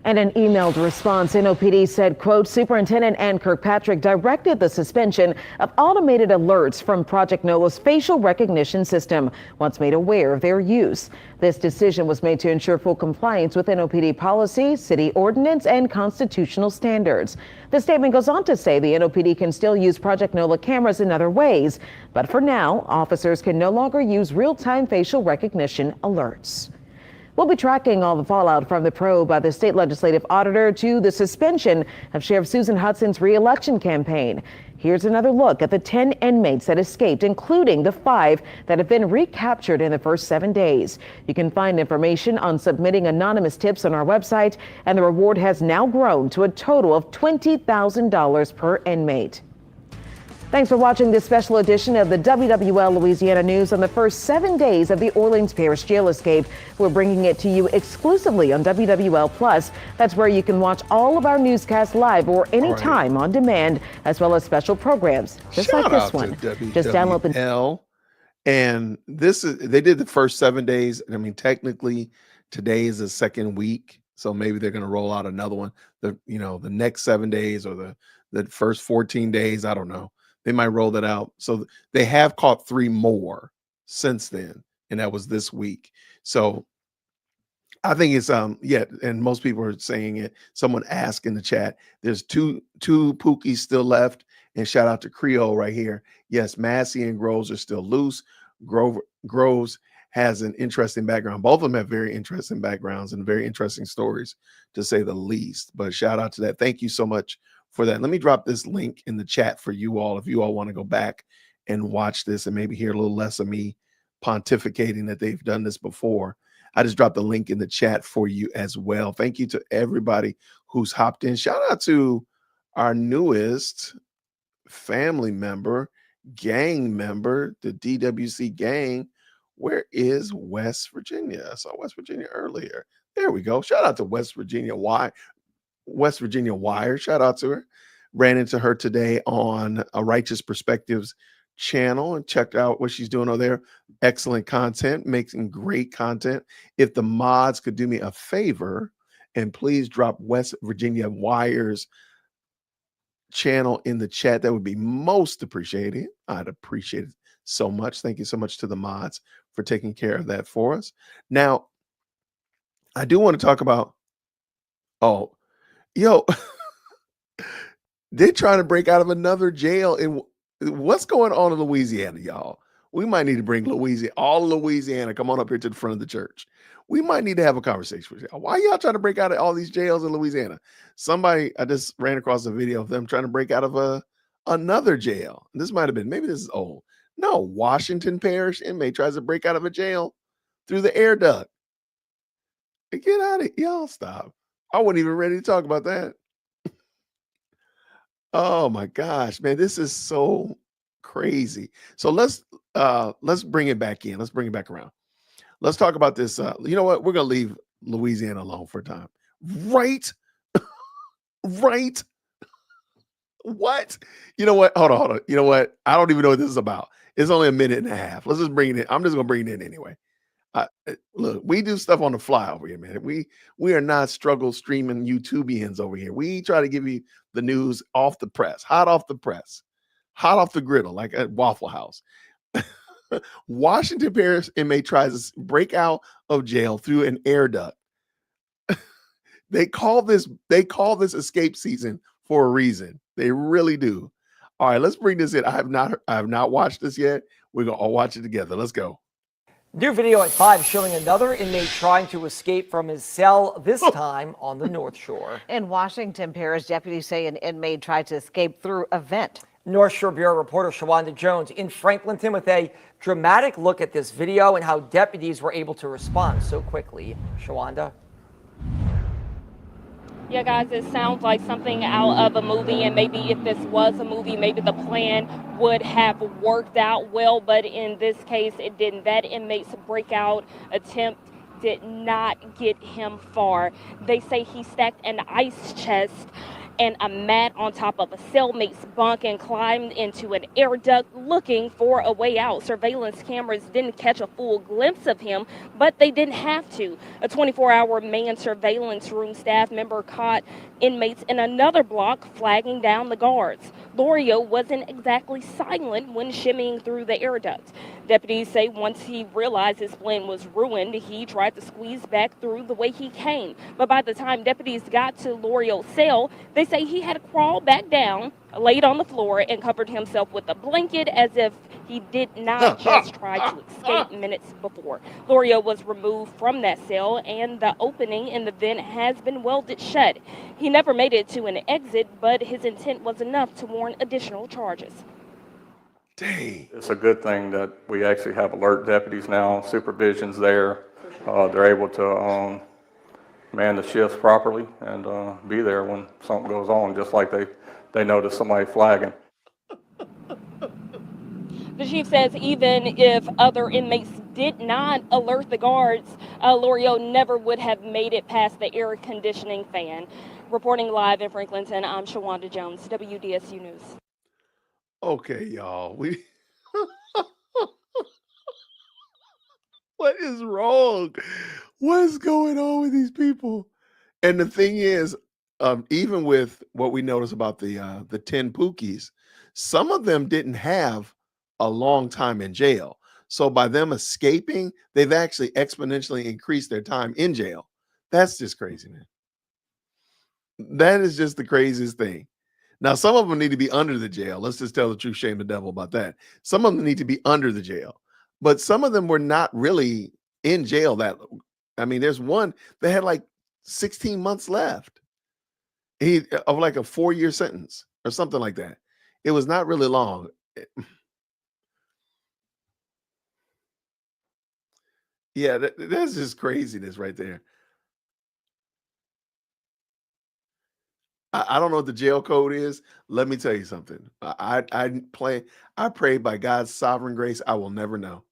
And an emailed response, NOPD said, quote, Superintendent Ann Kirkpatrick directed the suspension of automated alerts from Project NOLA's facial recognition system once made aware of their use. This decision was made to ensure full compliance with NOPD policy, city ordinance, and constitutional standards. The statement goes on to say the NOPD can still use Project NOLA cameras in other ways, but for now, officers can no longer use real-time facial recognition alerts. We'll be tracking all the fallout from the probe by the state legislative auditor to the suspension of Sheriff Susan Hudson's re-election campaign. Here's another look at the 10 inmates that escaped, including the 5 that have been recaptured in the first 7 days. You can find information on submitting anonymous tips on our website, and the reward has now grown to a total of $20,000 per inmate. Thanks for watching this special edition of the WWL Louisiana News on the first 7 days of the Orleans Parish jail escape. We're bringing it to you exclusively on WWL Plus. That's where you can watch all of our newscasts live or anytime on demand, as well as special programs just like this one. Just download the And this is, they did the first 7 days. I mean, technically today is the second week, so maybe they're going to roll out another one. The next 7 days or the first 14 days. I don't know. They might roll that out. So they have caught 3 more since then, and that was this week. So I think it's and most people are saying it. Someone asked in the chat, there's two Pookies still left, and shout out to Creole right here. Yes, Massie and Groves are still loose. Groves has an interesting background. Both of them have very interesting backgrounds and very interesting stories, to say the least. But shout out to that. Thank you so much for that. Let me drop this link in the chat for you all if you all want to go back and watch this and maybe hear a little less of me pontificating that they've done this before. I just dropped the link in the chat for you as well. Thank you to everybody who's hopped in. Shout out to our newest family member, gang member, the DWC gang. Where is West Virginia? I saw West Virginia earlier. There we go. Shout out to West Virginia. West Virginia Wire. Shout out to her. Ran into her today on a Righteous Perspectives channel and checked out what she's doing over there. Excellent content, making great content. If the mods could do me a favor and please drop West Virginia Wire's channel in the chat, that would be most appreciated. I'd appreciate it so much. Thank you so much to the mods for taking care of that for us. Now, I do want to talk about, they're trying to break out of another jail. And what's going on in Louisiana, y'all? We might need to bring all Louisiana, come on up here to the front of the church. We might need to have a conversation with y'all. Why y'all trying to break out of all these jails in Louisiana? I just ran across a video of them trying to break out of another jail. This might have been, maybe this is old. No, Washington Parish inmate tries to break out of a jail through the air duct. Get out of it. Y'all stop. I wasn't even ready to talk about that. Oh my gosh, man, this is so crazy. So let's bring it back in. Let's bring it back around. Let's talk about this. You know what? We're gonna leave Louisiana alone for a time. Right? Right? What? You know what? Hold on. You know what? I don't even know what this is about. It's only a minute and a half. Let's just bring it in. I'm just gonna bring it in anyway. Look, we do stuff on the fly over here, man. We are not struggle streaming YouTubians over here. We try to give you the news off the press, hot off the press, hot off the griddle, like at Waffle House. Washington Parish inmate tries to break out of jail through an air duct. They call this escape season for a reason. They really do. All right, let's bring this in. I have not watched this yet. We're gonna all watch it together. Let's go. New video at 5 showing another inmate trying to escape from his cell, this time on the North Shore. In Washington Parish, deputies say an inmate tried to escape through a vent. North Shore Bureau reporter Shawanda Jones in Franklinton with a dramatic look at this video and how deputies were able to respond so quickly. Shawanda? Yeah, guys, it sounds like something out of a movie, and maybe if this was a movie, maybe the plan would have worked out well, but in this case, it didn't. That inmate's breakout attempt did not get him far. They say he stacked an ice chest and a mat on top of a cellmate's bunk and climbed into an air duct looking for a way out. Surveillance cameras didn't catch a full glimpse of him, but they didn't have to. A 24-hour manned surveillance room staff member caught inmates in another block flagging down the guards. Lorio wasn't exactly silent when shimmying through the air duct. Deputies say once he realized his plan was ruined, he tried to squeeze back through the way he came. But by the time deputies got to Lorio's cell, they say he had crawled back down, laid on the floor, and covered himself with a blanket as if he did not just try to escape minutes before. Lorio was removed from that cell, and the opening in the vent has been welded shut. He never made it to an exit, but his intent was enough to warrant additional charges. Dang. It's a good thing that we actually have alert deputies now, supervision's there. They're able to man the shifts properly and be there when something goes on, just like they notice somebody flagging. The chief says even if other inmates did not alert the guards, Lorio never would have made it past the air conditioning fan. Reporting live in Franklinton, I'm Shawanda Jones, WDSU News. Okay, y'all. What is wrong? What is going on with these people? And the thing is, even with what we notice about the 10 Pookies, some of them didn't have a long time in jail. So by them escaping, they've actually exponentially increased their time in jail. That's just crazy, man. That is just the craziest thing. Now, some of them need to be under the jail. Let's just tell the truth, shame the devil about that. Some of them need to be under the jail, but some of them were not really in jail that. I mean, there's one that had like 16 months left. Of like a 4-year sentence or something like that. It was not really long. Yeah, that's just craziness right there. I don't know what the jail code is. Let me tell you something. I pray by God's sovereign grace, I will never know.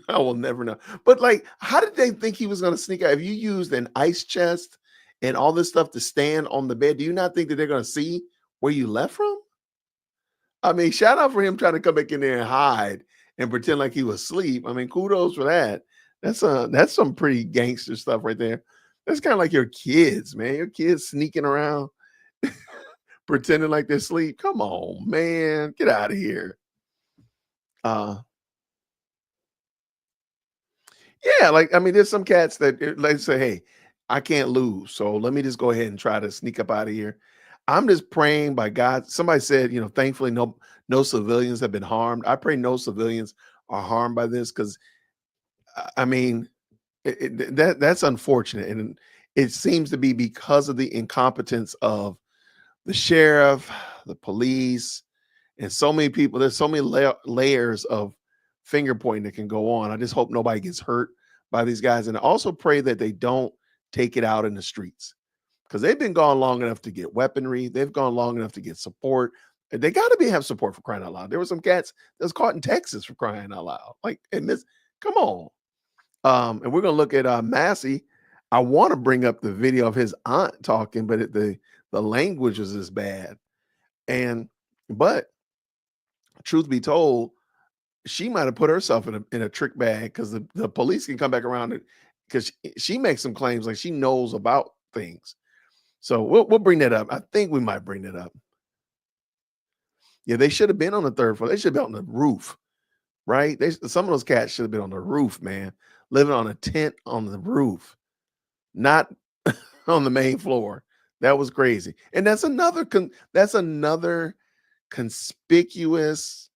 I will never know. But like, how did they think he was going to sneak out? If you used an ice chest and all this stuff to stand on the bed, do you not think that they're going to see where you left from? I mean, shout out for him trying to come back in there and hide and pretend like he was asleep. I mean, kudos for that. That's some pretty gangster stuff right there. That's kind of like your kids, man. Your kids sneaking around, pretending like they're asleep. Come on, man. Get out of here. Yeah, like, I mean, there's some cats that like say, hey, I can't lose. So let me just go ahead and try to sneak up out of here. I'm just praying by God. Somebody said, thankfully no civilians have been harmed. I pray no civilians are harmed by this because I mean, that's unfortunate. And it seems to be because of the incompetence of the sheriff, the police, and so many people. There's so many layers of finger pointing that can go on. I just hope nobody gets hurt by these guys. And I also pray that they don't take it out in the streets because they've been gone long enough to get weaponry. They've gone long enough to get support. They got to have support for crying out loud. There were some cats that was caught in Texas for crying out loud. Like, and this, come on. And we're going to look at Massie. I want to bring up the video of his aunt talking, but the language was as bad. But truth be told, she might have put herself in a trick bag because the police can come back around because she makes some claims like she knows about things. So we'll bring that up. I think we might bring that up. Yeah, they should have been on the third floor. They should have been on the roof, right? Some of those cats should have been on the roof, man, living on a tent on the roof, not on the main floor. That was crazy. And that's another conspicuous.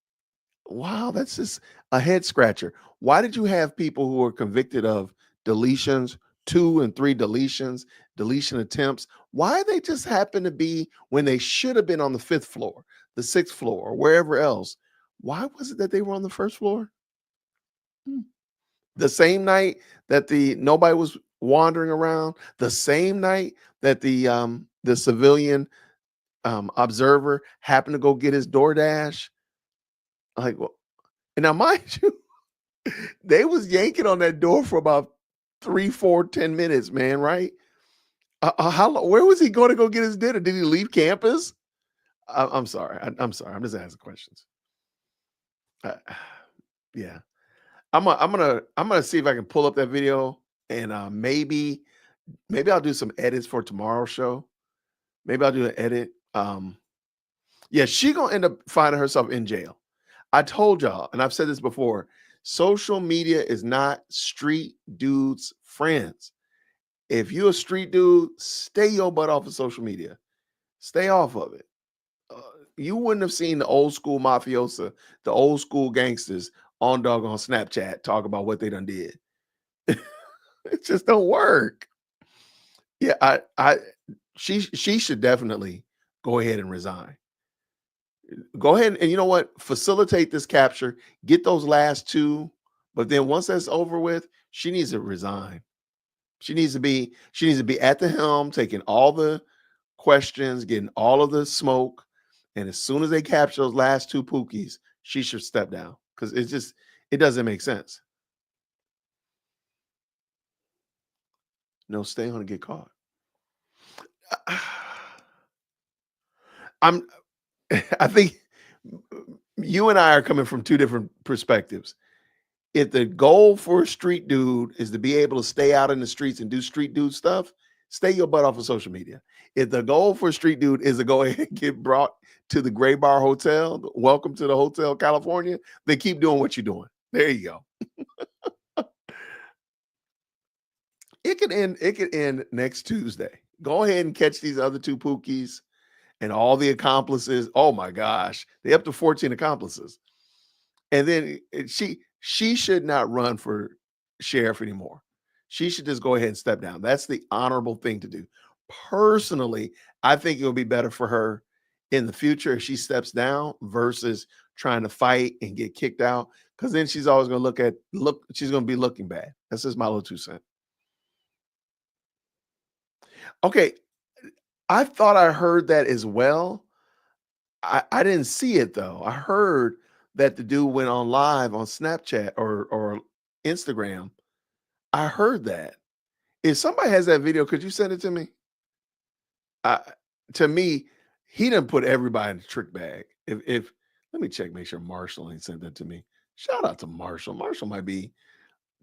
Wow, that's just a head scratcher. Why did you have people who were convicted of deletions, 2 and 3 deletions, deletion attempts? Why they just happen to be when they should have been on the 5th floor, the 6th floor, or wherever else? Why was it that they were on the 1st floor? The same night that nobody was wandering around, the same night that the civilian observer happened to go get his DoorDash. Like, well, and now mind you, they was yanking on that door for about 3, 4, 10 minutes, man, right? Where was he going to go get his dinner? Did he leave campus? I'm sorry. I'm sorry. I'm just asking questions. Yeah, I'm gonna see if I can pull up that video and maybe I'll do some edits for tomorrow's show. Maybe I'll do an edit. Yeah, she gonna end up finding herself in jail. I told y'all, and I've said this before, social media is not street dudes' friends. If you're a street dude, stay your butt off of social media. Stay off of it. You wouldn't have seen the old school mafiosa, the old school gangsters on Snapchat talk about what they done did. It just don't work. Yeah, she should definitely go ahead and resign. Go ahead and you know what? Facilitate this capture. Get those last two, but then once that's over with, she needs to resign. She needs to be at the helm, taking all the questions, getting all of the smoke. And as soon as they capture those last two Pookies, she should step down because it doesn't make sense. No, stay on and get caught. I think you and I are coming from two different perspectives. If the goal for a street dude is to be able to stay out in the streets and do street dude stuff, stay your butt off of social media. If the goal for a street dude is to go ahead and get brought to the Gray Bar Hotel, welcome to the Hotel California, then keep doing what you're doing. There you go. It could end next Tuesday. Go ahead and catch these other two Pookies and all the accomplices. Oh my gosh, they up to 14 accomplices. And then she should not run for sheriff anymore. She should just go ahead and step down. That's the honorable thing to do. Personally, I think it will be better for her in the future if she steps down versus trying to fight and get kicked out. Because then she's always going to she's going to be looking bad. That's just my little 2 cents. Okay. I thought I heard that as well. I didn't see it though. I heard that the dude went on live on Snapchat or Instagram. I heard that. If somebody has that video, could you send it to me? To me, he didn't put everybody in the trick bag. If let me check, make sure Marshall ain't sent that to me. Shout out to Marshall. Marshall might be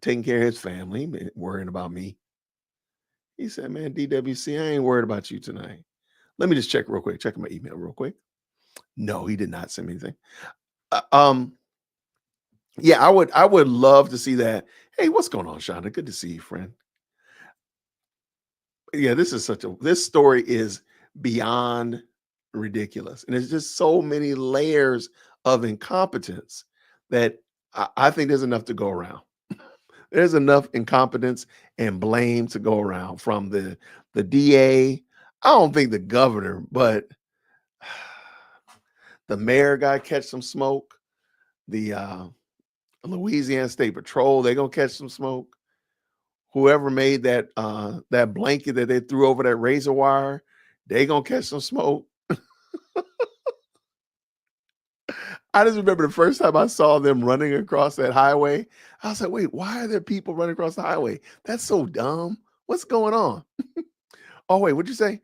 taking care of his family, worrying about me. He said, man, DWC, I ain't worried about you tonight. Let me just check real quick. Check my email real quick. No, he did not send me anything. Yeah, I would love to see that. Hey, what's going on, Shonda? Good to see you, friend. Yeah, this story is beyond ridiculous. And there's just so many layers of incompetence that I think there's enough to go around. There's enough incompetence and blame to go around from the DA. I don't think the governor, but the mayor got to catch some smoke. The Louisiana State Patrol, they're going to catch some smoke. Whoever made that blanket that they threw over that razor wire, they going to catch some smoke. I just remember the first time I saw them running across that highway. I was like, wait, why are there people running across the highway? That's so dumb. What's going on? Oh, wait, what'd you say?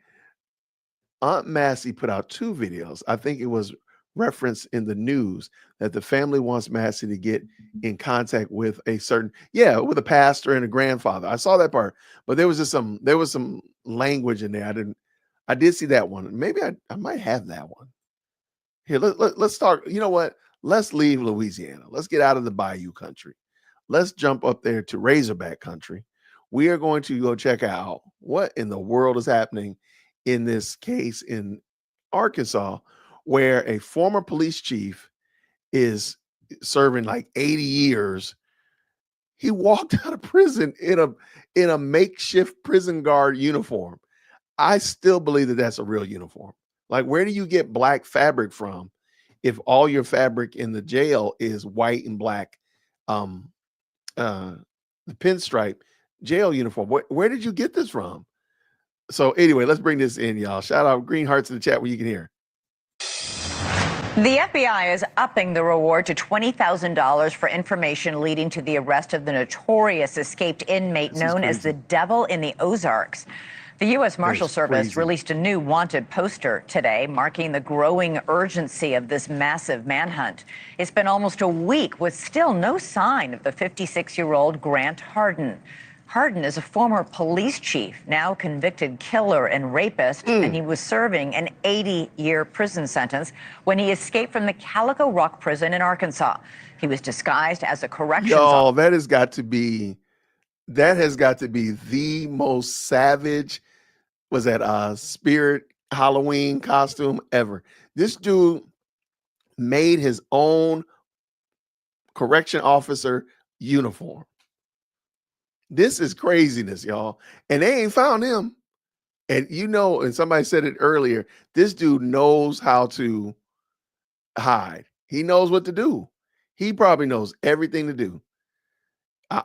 Aunt Massie put out 2 videos. I think it was referenced in the news that the family wants Massie to get in contact with with a pastor and a grandfather. I saw that part, but there was some language in there. I did see that one. Maybe I might have that one. Here, let's start. You know what? Let's leave Louisiana. Let's get out of the Bayou country. Let's jump up there to Razorback country. We are going to go check out what in the world is happening in this case in Arkansas, where a former police chief is serving like 80 years. He walked out of prison in a makeshift prison guard uniform. I still believe that that's a real uniform. Like, where do you get black fabric from if all your fabric in the jail is white and black? The pinstripe jail uniform. Where did you get this from? So anyway, let's bring this in, y'all. Shout out Green Hearts in the chat where you can hear. The FBI is upping the reward to $20,000 for information leading to the arrest of the notorious escaped inmate known as the Devil in the Ozarks. The U.S. Marshal That's Service crazy. released a new wanted poster today, marking the growing urgency of this massive manhunt. It's been almost a week with still no sign of the 56-year-old Grant Hardin. Hardin is a former police chief, now convicted killer and rapist, and he was serving an 80-year prison sentence when he escaped from the Calico Rock prison in Arkansas. He was disguised as a corrections officer. Y'all, that has got to be the most savage, was that spirit Halloween costume ever. This dude made his own correction officer uniform. This is craziness, y'all. And they ain't found him. And and somebody said it earlier, this dude knows how to hide. He knows what to do. He probably knows everything to do.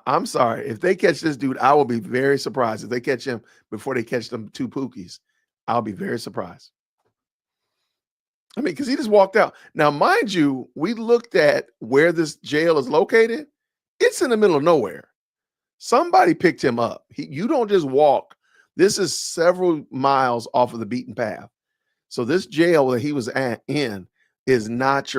I'm sorry. If they catch this dude, I will be very surprised. If they catch him before they catch them 2 Pookies, I'll be very surprised. I mean, because he just walked out. Now, mind you, we looked at where this jail is located. It's in the middle of nowhere. Somebody picked him up. You don't just walk. This is several miles off of the beaten path. So this jail that he was in is not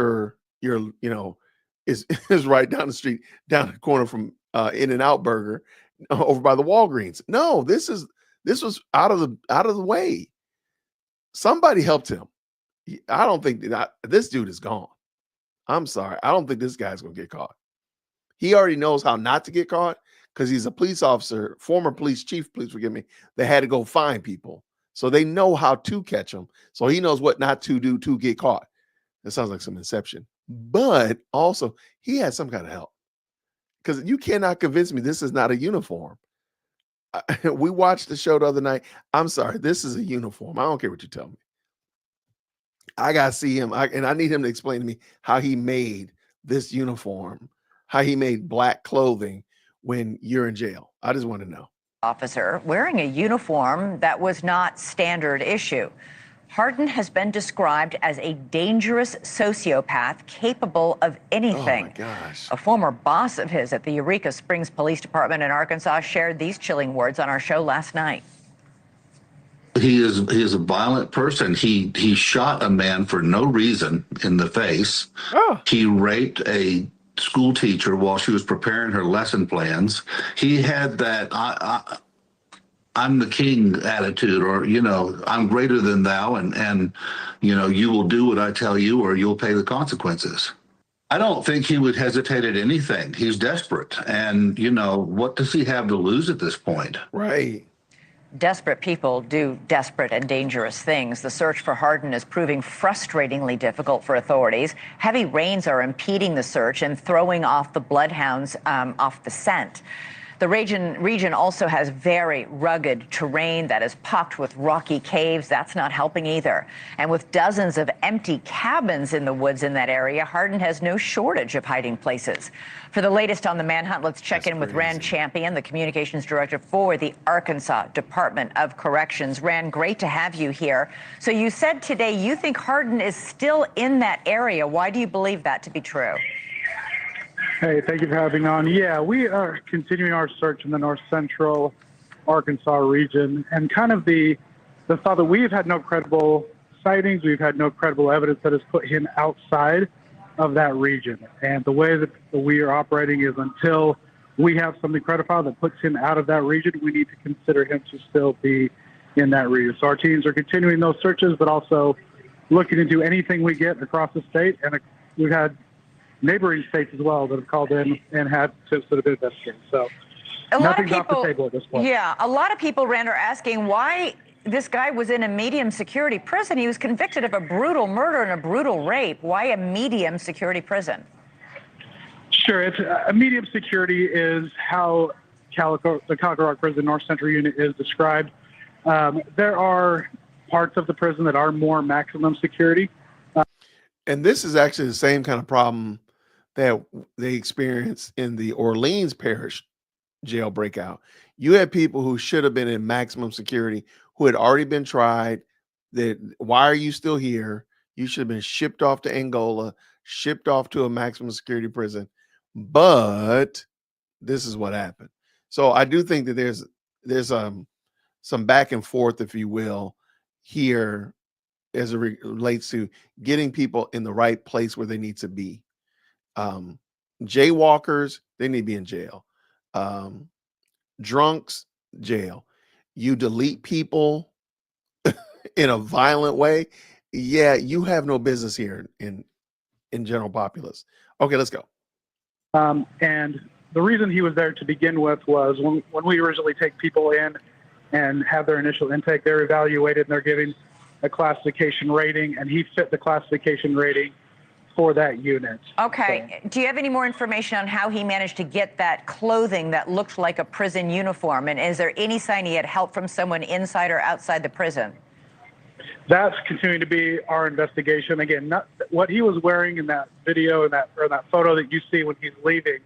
is right down the street, down the corner from In-N-Out Burger, over by the Walgreens. No, this was out of the way. Somebody helped him. I don't think this dude is gone. I'm sorry. I don't think this guy's gonna get caught. He already knows how not to get caught because he's a police officer, former police chief, please forgive me. They had to go find people. So they know how to catch them. So he knows what not to do to get caught. That sounds like some Inception. But also, he had some kind of help. Because you cannot convince me this is not a uniform. We watched the show the other night. I'm sorry, this is a uniform. I don't care what you tell me. I got to see him. And I need him to explain to me how he made this uniform, how he made black clothing when you're in jail. I just want to know. Officer wearing a uniform that was not standard issue. Hardin has been described as a dangerous sociopath capable of anything. Oh my gosh. A former boss of his at the Eureka Springs Police Department in Arkansas shared these chilling words on our show last night. He is a violent person. He shot a man for no reason in the face. Oh. He raped a school teacher while she was preparing her lesson plans. He had that I'm the king attitude, or I'm greater than thou, and you will do what I tell you or you'll pay the consequences. I don't think he would hesitate at anything. He's desperate, and what does he have to lose at this point? Right. Desperate people do desperate and dangerous things. The search for Hardin is proving frustratingly difficult for authorities. Heavy rains are impeding the search and throwing off the bloodhounds off the scent. The region also has very rugged terrain that is pocked with rocky caves. That's not helping either. And with dozens of empty cabins in the woods in that area, Hardin has no shortage of hiding places. For the latest on the manhunt, let's check in with Rand Champion, the communications director for the Arkansas Department of Corrections. Rand, great to have you here. So you said today you think Hardin is still in that area. Why do you believe that to be true? Hey, thank you for having me on. Yeah, we are continuing our search in the north central Arkansas region, and kind of the thought that we've had no credible sightings, we've had no credible evidence that has put him outside of that region. And the way that we are operating is until we have something credible that puts him out of that region, we need to consider him to still be in that region. So our teams are continuing those searches, but also looking into anything we get across the state. And we've had neighboring states as well that have called in and had tips that have been investigated. So nothing's off the table at this point. Yeah, a lot of people, Rand, are asking why this guy was in a medium security prison. He was convicted of a brutal murder and a brutal rape. Why a medium security prison? Sure, it's a medium security is how the Calico Rock Prison North Central Unit is described. There are parts of the prison that are more maximum security. And this is actually the same kind of problem that they experienced in the Orleans Parish jail breakout. You had people who should have been in maximum security who had already been tried. That why are you still here? You should have been shipped off to Angola, shipped off to a maximum security prison. But this is what happened. So I do think that there's some back and forth, if you will, here as it relates to getting people in the right place where they need to be. Jaywalkers, they need to be in jail. Drunks, jail. You delete people in a violent way, yeah, you have no business here in general populace. Okay, let's go. And the reason he was there to begin with was when we originally take people in and have their initial intake, they're evaluated and they're given a classification rating, and he fit the classification rating for that unit. Okay. Do you have any more information on how he managed to get that clothing that looked like a prison uniform? And is there any sign he had help from someone inside or outside the prison? That's continuing to be our investigation. Again, not what he was wearing in that video and that photo that you see when he's leaving.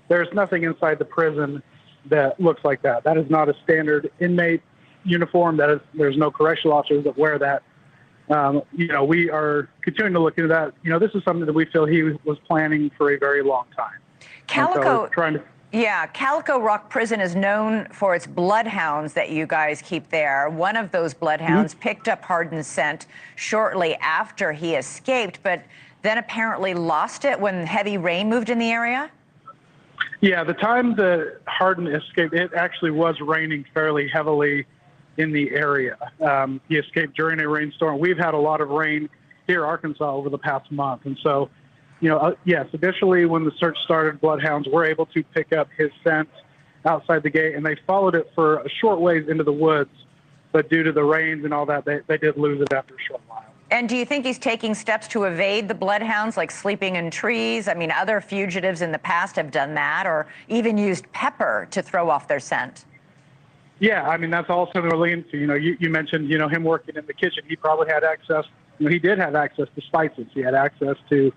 There's nothing inside the prison that looks like that. That is not a standard inmate uniform. There's no correctional officers that wear that. We are continuing to look into that. This is something that we feel he was planning for a very long time. Calico Rock Prison is known for its bloodhounds that you guys keep there. One of those bloodhounds picked up Hardin's scent shortly after he escaped, but then apparently lost it when heavy rain moved in the area? Yeah, the time that Hardin escaped, it actually was raining fairly heavily in the area. He escaped during a rainstorm. We've had a lot of rain here in Arkansas over the past month. And so, yes, initially when the search started, bloodhounds were able to pick up his scent outside the gate, and they followed it for a short ways into the woods. But due to the rains and all that, they did lose it after a short while. And do you think he's taking steps to evade the bloodhounds, like sleeping in trees? I mean, other fugitives in the past have done that, or even used pepper to throw off their scent. Yeah, I mean, that's also related to, you mentioned, him working in the kitchen. He probably had access, he did have access to spices. He had access to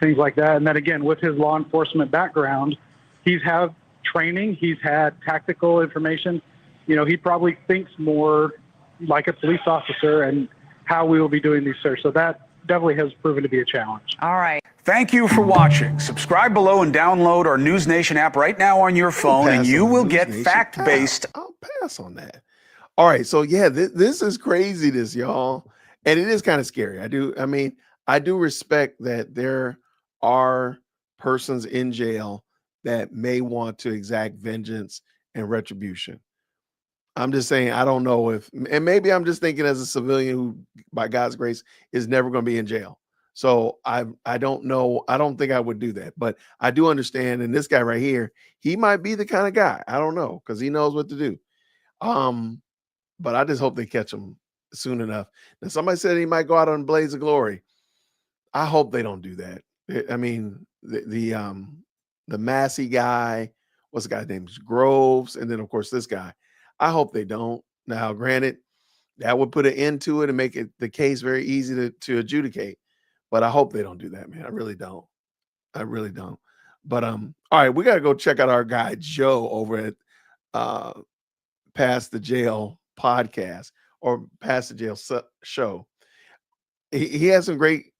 things like that. And then again, with his law enforcement background, he's had training, he's had tactical information. He probably thinks more like a police officer and how we will be doing these searches. So that definitely has proven to be a challenge. All right. Thank you for watching. Subscribe below and download our News Nation app right now on your phone, and you will get fact-based. I'll pass on that. All right, so yeah, this is craziness, y'all, and it is kind of scary. I do respect that there are persons in jail that may want to exact vengeance and retribution. I'm just saying, I don't know if, and maybe I'm just thinking as a civilian who, by God's grace, is never going to be in jail. So I don't know. I don't think I would do that, but I do understand. And this guy right here, he might be the kind of guy. I don't know, because he knows what to do. But I just hope they catch him soon enough. Now, somebody said he might go out on blaze of glory. I hope they don't do that. I mean, the Massie guy, what's the guy's name? Groves, and then of course this guy. I hope they don't. Now, granted, that would put an end to it and make it the case very easy to adjudicate. But I hope they don't do that, man. I really don't. I really don't. But all right, we got to go check out our guy Joe over at Past the Jail podcast or Past the Jail show. He has some great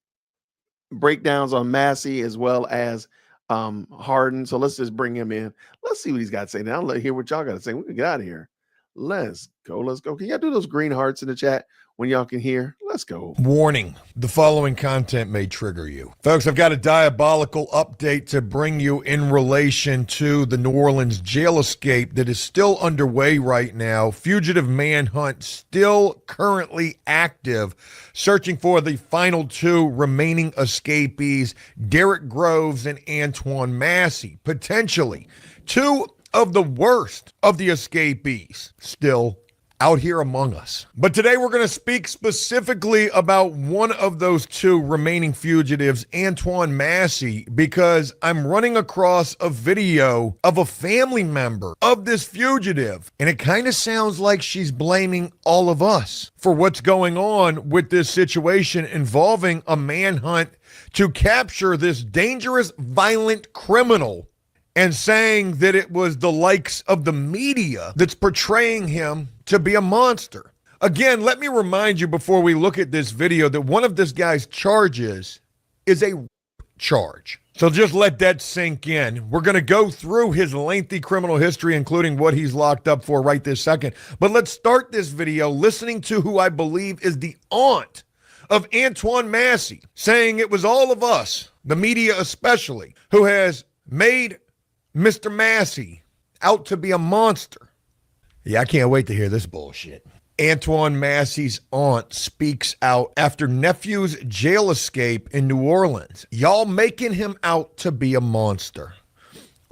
breakdowns on Massie as well as Hardin. So let's just bring him in. Let's see what he's got to say. Now let's hear what y'all got to say. We can get out of here. Let's go. Let's go. Can y'all do those green hearts in the chat when y'all can hear? Let's go. Warning, the following content may trigger you. Folks, I've got a diabolical update to bring you in relation to the New Orleans jail escape that is still underway right now. Fugitive manhunt still currently active, searching for the final two remaining escapees, Derek Groves and Antoine Massie, potentially two of the worst of the escapees still out here among us. But today we're going to speak specifically about one of those two remaining fugitives, Antoine Massie, because I'm running across a video of a family member of this fugitive, and it kind of sounds like she's blaming all of us for what's going on with this situation involving a manhunt to capture this dangerous, violent criminal, and saying that it was the likes of the media that's portraying him to be a monster. Again, let me remind you before we look at this video that one of this guy's charges is a charge. So just let that sink in. We're going to go through his lengthy criminal history, including what he's locked up for right this second. But let's start this video listening to who I believe is the aunt of Antoine Massie, saying it was all of us, the media especially, who has made Mr. Massie out to be a monster. Yeah, I can't wait to hear this bullshit. Antoine Massie's aunt speaks out after nephew's jail escape in New Orleans. Y'all making him out to be a monster.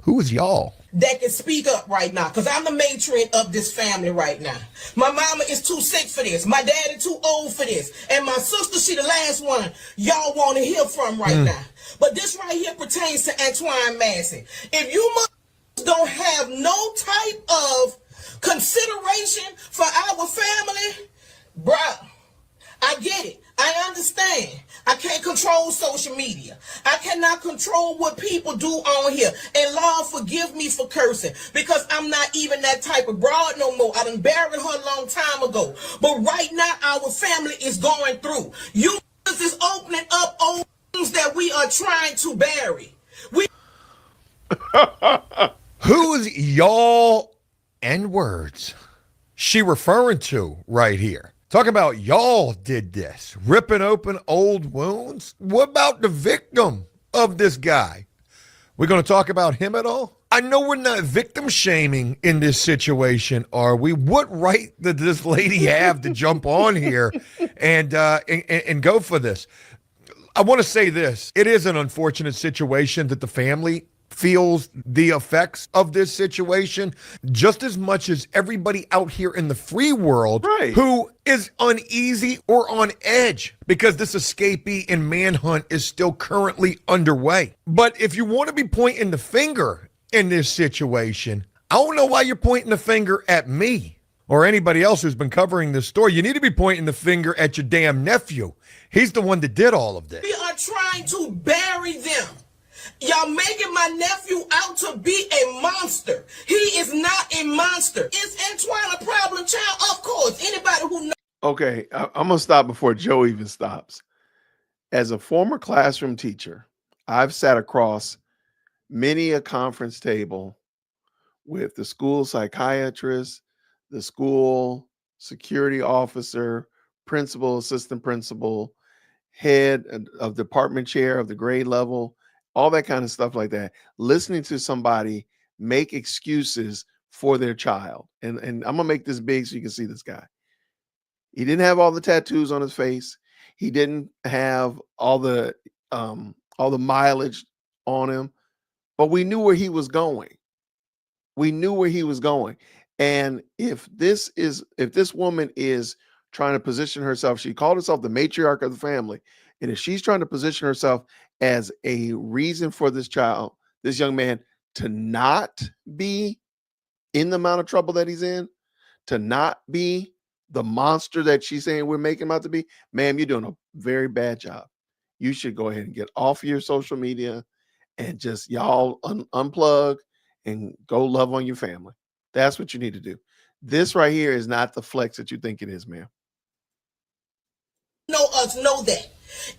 Who is y'all? That can speak up right now, because I'm the matron of this family right now. My mama is too sick for this. My daddy too old for this. And my sister, she the last one y'all want to hear from right now. But this right here pertains to Antoine Massie. If you don't have no type of consideration for our family, bruh, I get it. I understand. I can't control social media. I cannot control what people do on here. And Lord, forgive me for cursing, because I'm not even that type of broad no more. I done buried her a long time ago. But right now, our family is going through. You is opening up old things that we are trying to bury. Who's y'all and words she referring to right here? Talk about y'all did this, ripping open old wounds. What about the victim of this guy? We're going to talk about him at all? I know we're not victim shaming in this situation, are we? What right did this lady have to jump on here and go for this? I want to say this. It is an unfortunate situation that the family feels the effects of this situation just as much as everybody out here in the free world who is uneasy or on edge because this escapee and manhunt is still currently underway. But if you want to be pointing the finger in this situation, I don't know why you're pointing the finger at me or anybody else who's been covering this story. You need to be pointing the finger at your damn nephew. He's the one that did all of this. We are trying to bury them. Y'all making my nephew out to be a monster. He is not a monster. Is Antoine a problem child? Of course. Anybody who knows. Okay, I'm going to stop before Joe even stops. As a former classroom teacher, I've sat across many a conference table with the school psychiatrist, the school security officer, principal, assistant principal, head of department chair of the grade level, all that kind of stuff like that, listening to somebody make excuses for their child. And I'm going to make this big so you can see this guy. He didn't have all the tattoos on his face. He didn't have all the mileage on him, but we knew where he was going. We knew where he was going. And if this woman is trying to position herself, she called herself the matriarch of the family. And if she's trying to position herself as a reason for this child, this young man, to not be in the amount of trouble that he's in, to not be the monster that she's saying we're making him out to be, ma'am, you're doing a very bad job. You should go ahead and get off of your social media and just y'all unplug and go love on your family. That's what you need to do. This right here is not the flex that you think it is, ma'am. Know us know that.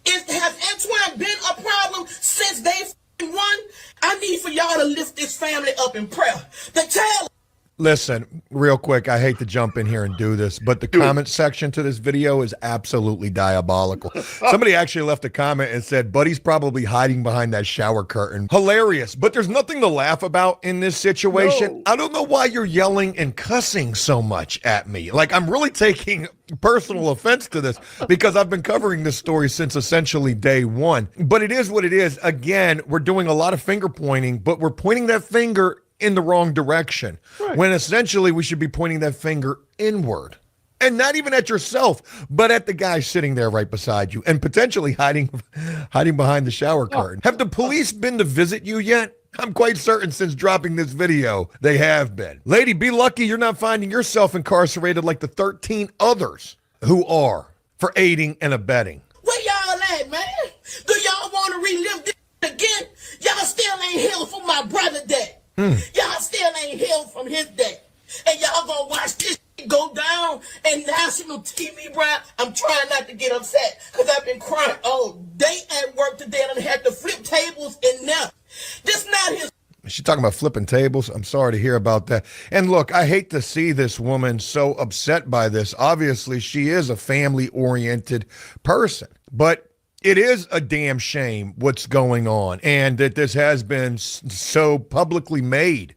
Has Antoine been a problem since they won? I need for y'all to lift this family up in prayer. Listen, real quick, I hate to jump in here and do this, but the comment section to this video is absolutely diabolical. Somebody actually left a comment and said, Buddy's probably hiding behind that shower curtain. Hilarious, but there's nothing to laugh about in this situation. No. I don't know why you're yelling and cussing so much at me. Like, I'm really taking personal offense to this because I've been covering this story since essentially day one. But it is what it is. Again, we're doing a lot of finger pointing, but we're pointing that finger in the wrong direction, when essentially we should be pointing that finger inward, and not even at yourself, but at the guy sitting there right beside you and potentially hiding behind the shower curtain. Have the police been to visit you yet? I'm quite certain since dropping this video, they have been. Lady, be lucky you're not finding yourself incarcerated like the 13 others who are for aiding and abetting. Where y'all at, man? Do y'all want to relive this again? Y'all still ain't healed from my brother day. Y'all still ain't healed from his day. And y'all gonna watch this go down in national TV, bro. I'm trying not to get upset because I've been crying all day at work today and I had to flip tail tables and now. This not his. She's talking about flipping tables. I'm sorry to hear about that. And look, I hate to see this woman so upset by this. Obviously, she is a family-oriented person, but it is a damn shame what's going on and that this has been so publicly made.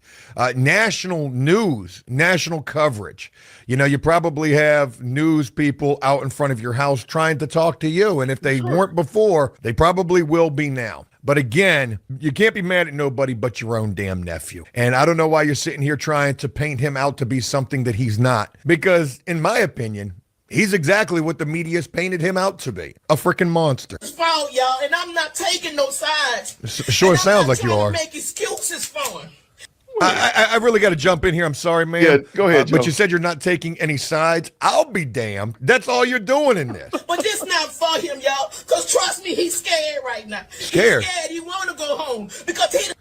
National news, national coverage. You know, you probably have news people out in front of your house trying to talk to you. And if they weren't before, they probably will be now. But again, you can't be mad at nobody but your own damn nephew. And I don't know why you're sitting here trying to paint him out to be something that he's not. Because in my opinion, he's exactly what the media's painted him out to be. A freaking monster. It's fault, y'all, and I'm not taking no sides. Sure sounds like you are. Make excuses for him. I really got to jump in here. I'm sorry, man. Yeah, go ahead, Joe. But you said you're not taking any sides. I'll be damned. That's all you're doing in this. But this not for him, y'all. Because trust me, he's scared right now. Scared? He's scared. He want to go home. Because he...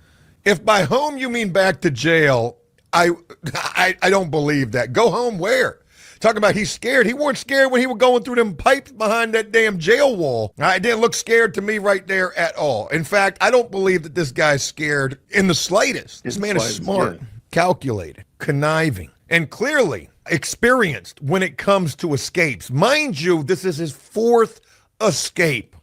If by home you mean back to jail, I don't believe that. Go home where? Talking about he's scared. He weren't scared when he was going through them pipes behind that damn jail wall. It didn't look scared to me right there at all. In fact, I don't believe that this guy's scared in the slightest. This man is smart, calculated, conniving, and clearly experienced when it comes to escapes. Mind you, this is his fourth escape.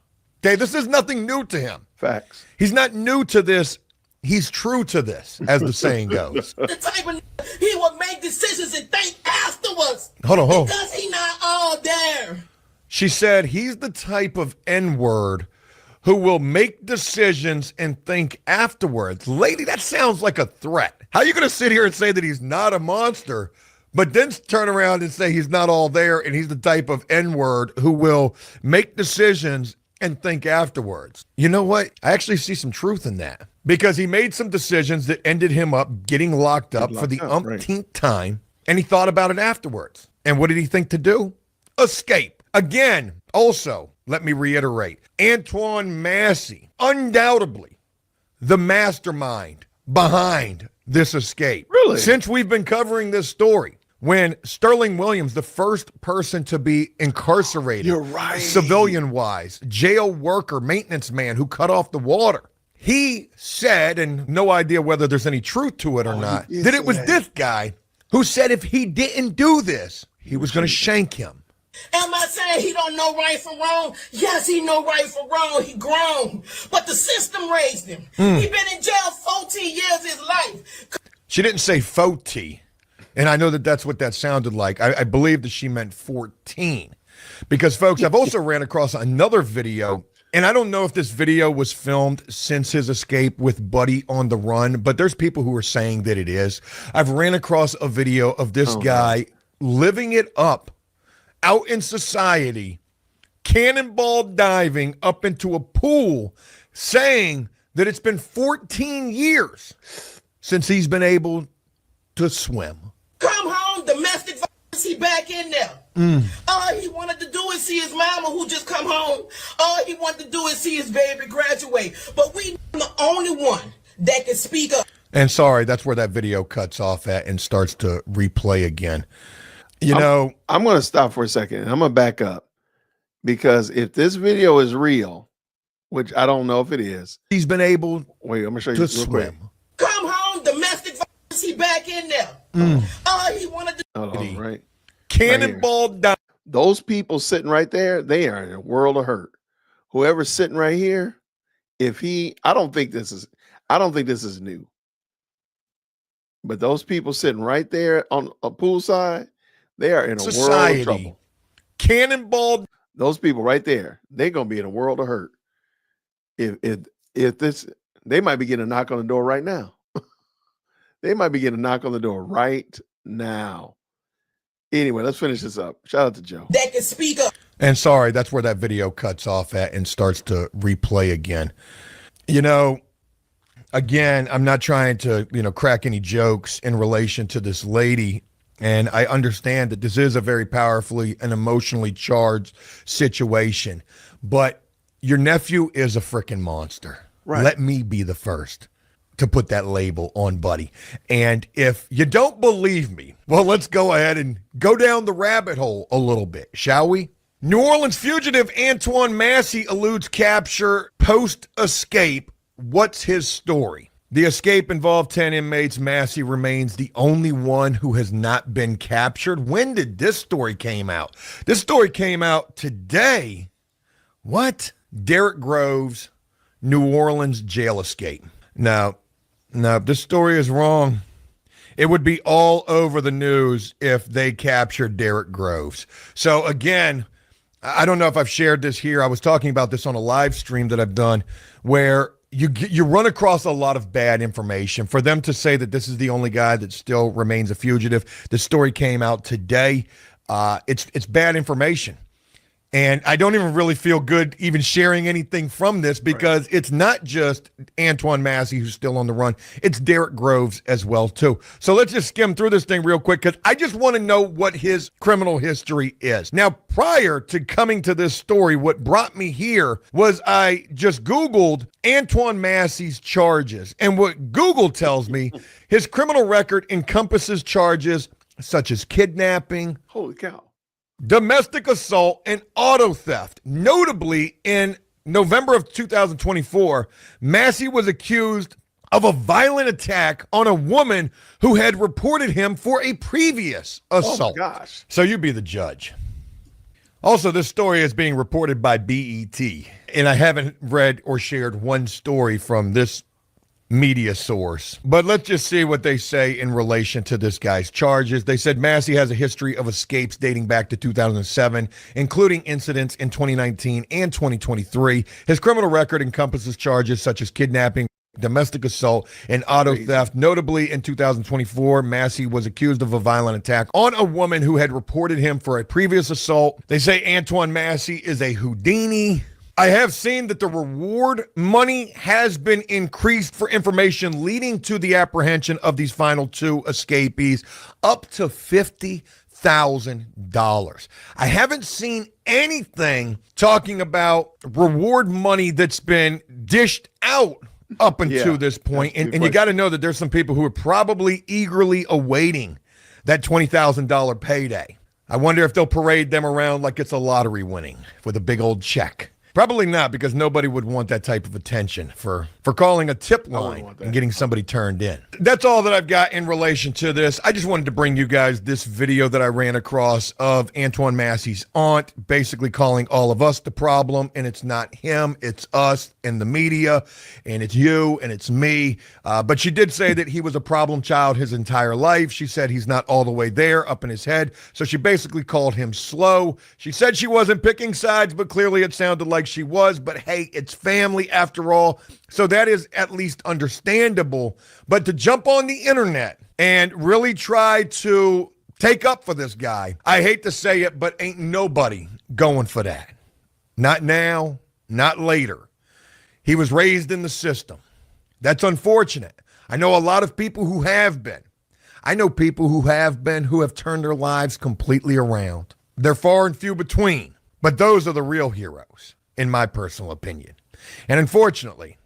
Okay, this is nothing new to him. Facts. He's not new to this. He's true to this, as the saying goes. The type of he will make decisions and think afterwards. Hold on. Because he not all there. She said he's the type of N-word who will make decisions and think afterwards. Lady, that sounds like a threat. How are you going to sit here and say that he's not a monster, but then turn around and say he's not all there and he's the type of N-word who will make decisions and think afterwards? You know what? I actually see some truth in that. Because he made some decisions that ended him up getting locked up for the umpteenth time, and he thought about it afterwards. And what did he think to do? Escape. Again, also, let me reiterate, Antoine Massie, undoubtedly the mastermind behind this escape. Really? Since we've been covering this story, when Sterling Williams, the first person to be incarcerated, you're right, civilian-wise, jail worker, maintenance man who cut off the water, he said, and no idea whether there's any truth to it or not, that it was this guy who said if he didn't do this, he was going to shank him. Am I saying he don't know right from wrong? Yes, he know right from wrong. He grown. But the system raised him. He been in jail 14 years of his life. She didn't say 40. And I know that that's what that sounded like. I believe that she meant 14. Because, folks, I've also ran across another video. And I don't know if this video was filmed since his escape with Buddy on the run, but there's people who are saying that it is. I've ran across a video of this guy living it up out in society, cannonball diving up into a pool, saying that it's been 14 years since he's been able to swim. Come home, domestic violence, he back in there. All he wanted to do is see his mama who just come home. All he wanted to do is see his baby graduate. But we the only one that can speak up. And sorry, that's where that video cuts off at and starts to replay again. I'm going to stop for a second and I'm going to back up, because if this video is real, which I don't know if it is, he's been able I'm going to show you to this real quick. swim. Come home, domestic violence, he back in there. All he wanted to Oh, right. Cannonball down. Those people sitting right there, they are in a world of hurt. Whoever's sitting right here, I don't think this is new. But those people sitting right there on a poolside, they are in a world of trouble. Cannonball. Those people right there, they're gonna be in a world of hurt. If this, they might be getting a knock on the door right now. They might be getting a knock on the door right now. Anyway, let's finish this up. Shout out to Joe. that can speak up. And sorry, that's where that video cuts off at and starts to replay again. Again, I'm not trying to, crack any jokes in relation to this lady. And I understand that this is a very powerfully and emotionally charged situation. But your nephew is a freaking monster. Right. Let me be the first to put that label on Buddy. And if you don't believe me, well, let's go ahead and go down the rabbit hole a little bit, shall we? New Orleans fugitive Antoine Massie eludes capture post-escape what's his story? The escape involved 10 inmates. Massie remains the only one who has not been captured. When did this story came out? This story came out today. What? Derek Groves, New Orleans jail escape. No, this story is wrong. It would be all over the news if they captured Derek Groves. So again, I don't know if I've shared this here. I was talking about this on a live stream that I've done where you run across a lot of bad information. For them to say that this is the only guy that still remains a fugitive, the story came out today. It's bad information. And I don't even really feel good even sharing anything from this because it's not just Antoine Massie who's still on the run. It's Derek Groves as well, too. So let's just skim through this thing real quick because I just want to know what his criminal history is. Now, prior to coming to this story, what brought me here was I just Googled Antoine Massie's charges. And what Google tells me, his criminal record encompasses charges such as kidnapping. Holy cow. Domestic assault and auto theft. Notably, in November of 2024, Massie was accused of a violent attack on a woman who had reported him for a previous assault. Oh, my gosh. So you be the judge. Also, this story is being reported by BET, and I haven't read or shared one story from this media source. But let's just see what they say in relation to this guy's charges. They said Massie has a history of escapes dating back to 2007, including incidents in 2019 and 2023. His criminal record encompasses charges such as kidnapping, domestic assault, and auto theft. Notably, in 2024, Massie was accused of a violent attack on a woman who had reported him for a previous assault. They say Antoine Massie is a Houdini. I have seen that the reward money has been increased for information leading to the apprehension of these final two escapees, up to $50,000. I haven't seen anything talking about reward money that's been dished out up until this point. And you got to know that there's some people who are probably eagerly awaiting that $20,000 payday. I wonder if they'll parade them around like it's a lottery winning with a big old check. Probably not, because nobody would want that type of attention for calling a tip line and getting somebody turned in. That's all that I've got in relation to this. I just wanted to bring you guys this video that I ran across of Antoine Massie's aunt basically calling all of us the problem, and it's not him, it's us and the media, and it's you and it's me. But she did say that he was a problem child his entire life. She said he's not all the way there up in his head. So she basically called him slow. She said she wasn't picking sides, but clearly it sounded like she was. But hey, it's family after all. So that is at least understandable. But to jump on the internet and really try to take up for this guy, I hate to say it, but ain't nobody going for that. Not now, not later. He was raised in the system. That's unfortunate. I know a lot of people who have been. I know people who have been who have turned their lives completely around. They're far and few between, but those are the real heroes, in my personal opinion. And unfortunately,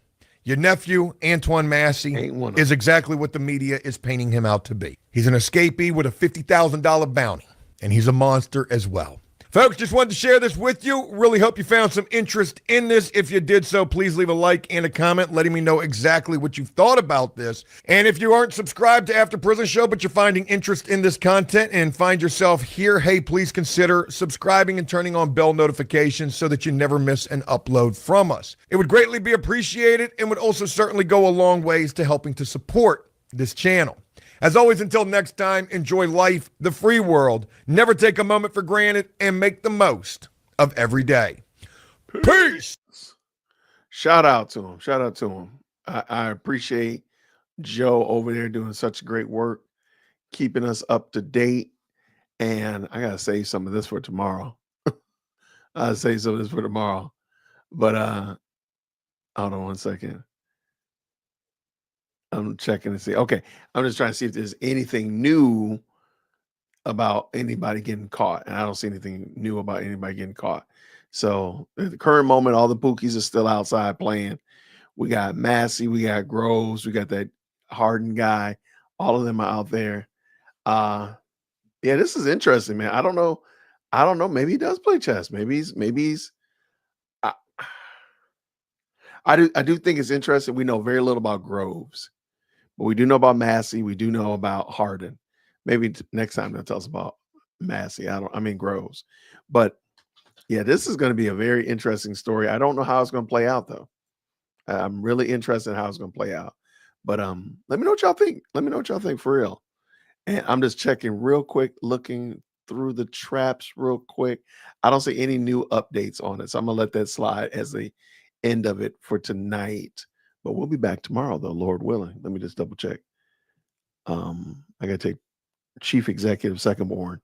your nephew, Antoine Massie, is exactly what the media is painting him out to be. He's an escapee with a $50,000 bounty, and he's a monster as well. Folks, just wanted to share this with you. Really hope you found some interest in this. If you did so, please leave a like and a comment letting me know exactly what you thought about this. And if you aren't subscribed to After Prison Show, but you're finding interest in this content and find yourself here, hey, please consider subscribing and turning on bell notifications so that you never miss an upload from us. It would greatly be appreciated and would also certainly go a long ways to helping to support this channel. As always, until next time, enjoy life, the free world, never take a moment for granted, and make the most of every day. Peace! Shout out to him. Shout out to him. I appreciate Joe over there doing such great work, keeping us up to date. And I got to save some of this for tomorrow. I'll save some of this for tomorrow. But hold on one second. I'm checking to see. Okay, I'm just trying to see if there's anything new about anybody getting caught. And I don't see anything new about anybody getting caught. So at the current moment, all the Pookies are still outside playing. We got Massie, we got Groves, we got that Harden guy. All of them are out there. Yeah, this is interesting, man. I don't know. Maybe he does play chess. Maybe he's I do think it's interesting. We know very little about Groves, but we do know about Massie. We do know about Harden. Maybe next time they'll tell us about Massie. I mean Groves. But yeah, this is going to be a very interesting story. I don't know how it's going to play out though. I'm really interested in how it's going to play out. But let me know what y'all think. Let me know what y'all think for real. And I'm just checking real quick, looking through the traps real quick. I don't see any new updates on it. So I'm going to let that slide as the end of it for tonight. But we'll be back tomorrow, though, Lord willing. Let me just double check. I got to take Chief Executive Second Born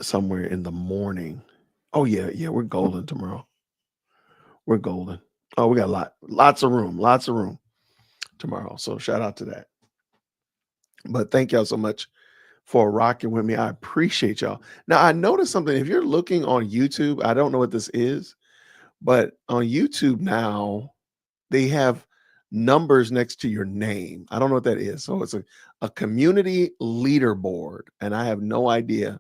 somewhere in the morning. Oh, yeah, we're golden tomorrow. We're golden. Oh, we got lots of room tomorrow. So shout out to that. But thank y'all so much for rocking with me. I appreciate y'all. Now, I noticed something. If you're looking on YouTube, I don't know what this is, but on YouTube now, they have numbers next to your name. I don't know what that is. So it's a community leaderboard, and I have no idea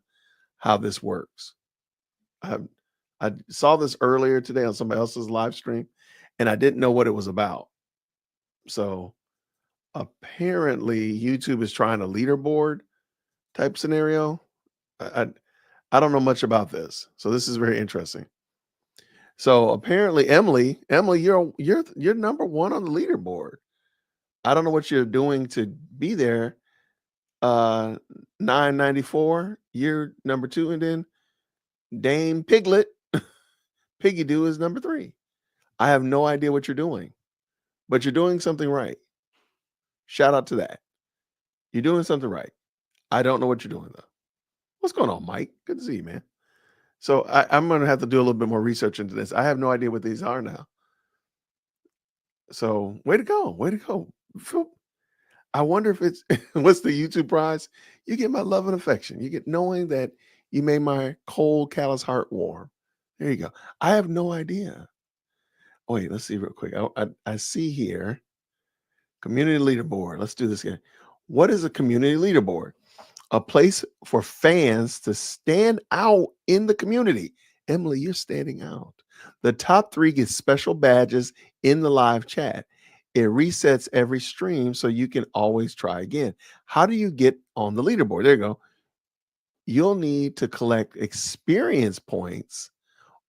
how this works. I saw this earlier today on somebody else's live stream, and I didn't know what it was about. So apparently YouTube is trying a leaderboard type scenario. I don't know much about this, so this is very interesting. So apparently, Emily, you're number one on the leaderboard. I don't know what you're doing to be there. 994, you're number 2, and then Dame Piglet, Piggy Doo is number 3. I have no idea what you're doing, but you're doing something right. Shout out to that. You're doing something right. I don't know what you're doing though. What's going on, Mike? Good to see you, man. So I'm going to have to do a little bit more research into this. I have no idea what these are now. So way to go. Way to go. I wonder if it's, what's the YouTube prize? You get my love and affection. You get knowing that you made my cold, callous heart warm. There you go. I have no idea. Oh, wait, let's see real quick. I see here, community leaderboard. Let's do this again. What is a community leaderboard? A place for fans to stand out in the community. Emily, you're standing out. The top 3 get special badges in the live chat. It resets every stream so you can always try again. How do you get on the leaderboard? There you go. You'll need to collect experience points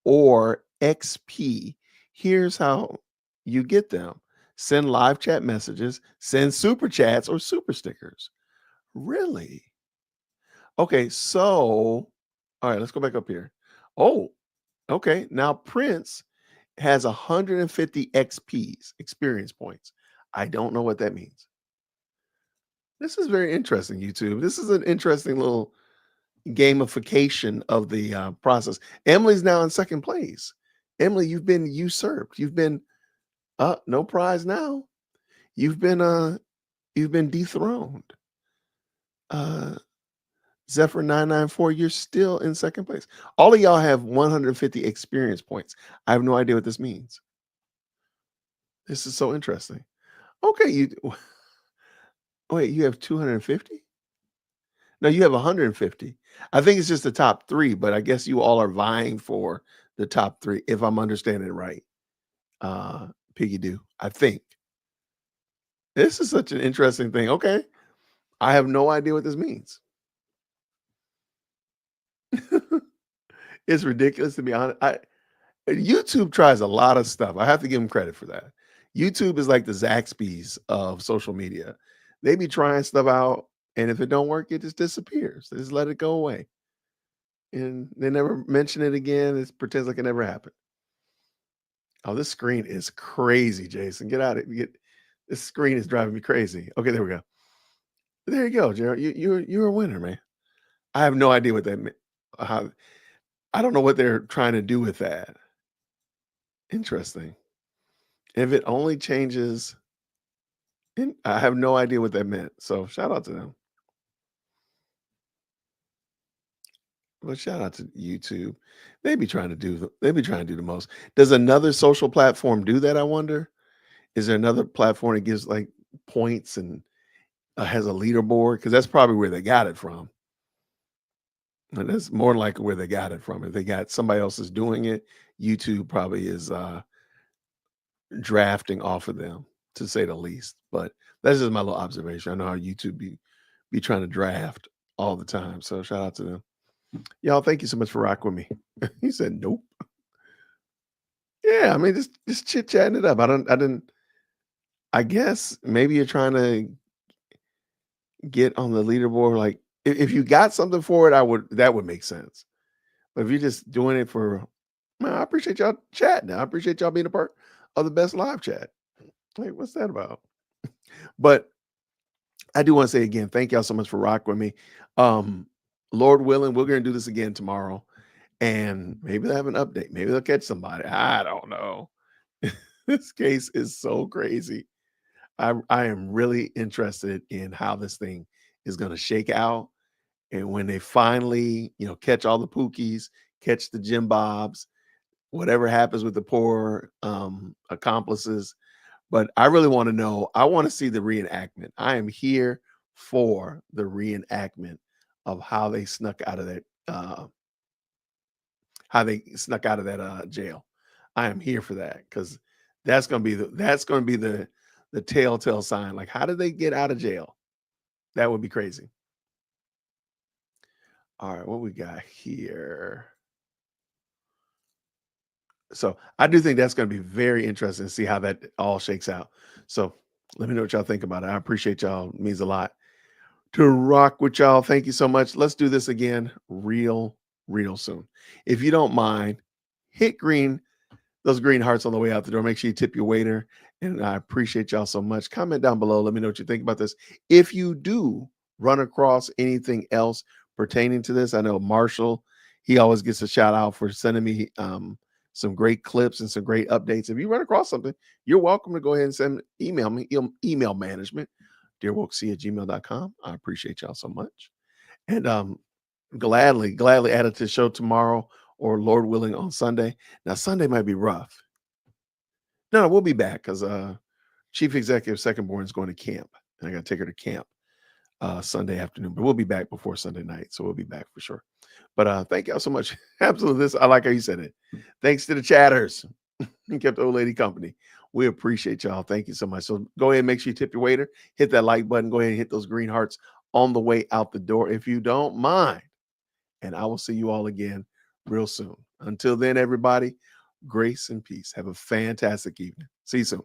or XP. Here's how you get them. Send live chat messages, send super chats or super stickers. Really? Okay, so, all right, let's go back up here. Oh, okay. Now Prince has 150 XPs, experience points. I don't know what that means. This is very interesting, YouTube. This is an interesting little gamification of the process. Emily's now in second place. Emily, you've been usurped. You've been no prize now. You've been dethroned. Zephyr 994, you're still in second place. All of y'all have 150 experience points. I have no idea what this means. This is so interesting. Okay, wait, you have 250? No, you have 150. I think it's just the top 3, but I guess you all are vying for the top 3, if I'm understanding it right. Piggy Doo, I think. This is such an interesting thing. Okay. I have no idea what this means. It's ridiculous, to be honest. YouTube tries a lot of stuff. I have to give them credit for that. YouTube is like the Zaxby's of social media. They be trying stuff out, and if it don't work, it just disappears. They just let it go away. And they never mention it again. It pretends like it never happened. Oh, this screen is crazy, Jason. Get out of it. This screen is driving me crazy. Okay, there we go. There you go, Gerald. You're a winner, man. I have no idea what that meant. I don't know what they're trying to do with that. Interesting. If it only changes, I have no idea what that meant. So shout out to them. But shout out to YouTube. They be trying to do the most. Does another social platform do that, I wonder? Is there another platform that gives like points and has a leaderboard? Because that's probably where they got it from. And that's more likely where they got it from. If they got somebody else is doing it, YouTube probably is drafting off of them, to say the least. But that's just my little observation. I know how YouTube be trying to draft all the time. So shout out to them. Y'all, thank you so much for rocking with me. He said nope. Yeah, I mean, just chit chatting it up. I guess maybe you're trying to get on the leaderboard. Like if you got something for it, that would make sense. But if you're just doing it for, man, I appreciate y'all chatting. I appreciate y'all being a part of the best live chat. Like, what's that about? But I do want to say again, thank y'all so much for rocking with me. Lord willing, we're going to do this again tomorrow. And maybe they'll have an update. Maybe they'll catch somebody. I don't know. This case is so crazy. I am really interested in how this thing is going to shake out. And when they finally, catch all the Pookies, catch the Jim Bobs, whatever happens with the poor accomplices. But I really want to know. I want to see the reenactment. I am here for the reenactment of how they snuck out of that. Jail. I am here for that because that's going to be the telltale sign. Like, how did they get out of jail? That would be crazy. All right, what we got here? So I do think that's going to be very interesting to see how that all shakes out. So let me know what y'all think about it. I appreciate y'all. It means a lot to rock with y'all. Thank you so much. Let's do this again real soon. If you don't mind, hit those green hearts on the way out the door. Make sure you tip your waiter. And I appreciate y'all so much. Comment down below. Let me know what you think about this. If you do run across anything else pertaining to this, I know Marshall, he always gets a shout out for sending me some great clips and some great updates. If you run across something, you're welcome to go ahead and email me, email management, dearwokec@gmail.com. I appreciate y'all so much. And gladly add it to the show tomorrow or Lord willing on Sunday. Now, Sunday might be rough. No, we'll be back because Chief Executive Second Born is going to camp. And I got to take her to camp Sunday afternoon. But we'll be back before Sunday night. So we'll be back for sure. But thank y'all so much. Absolutely. I like how you said it. Thanks to the chatters. You kept the old lady company. We appreciate y'all. Thank you so much. So go ahead and make sure you tip your waiter. Hit that like button. Go ahead and hit those green hearts on the way out the door if you don't mind. And I will see you all again real soon. Until then, everybody, grace and peace. Have a fantastic evening. See you soon.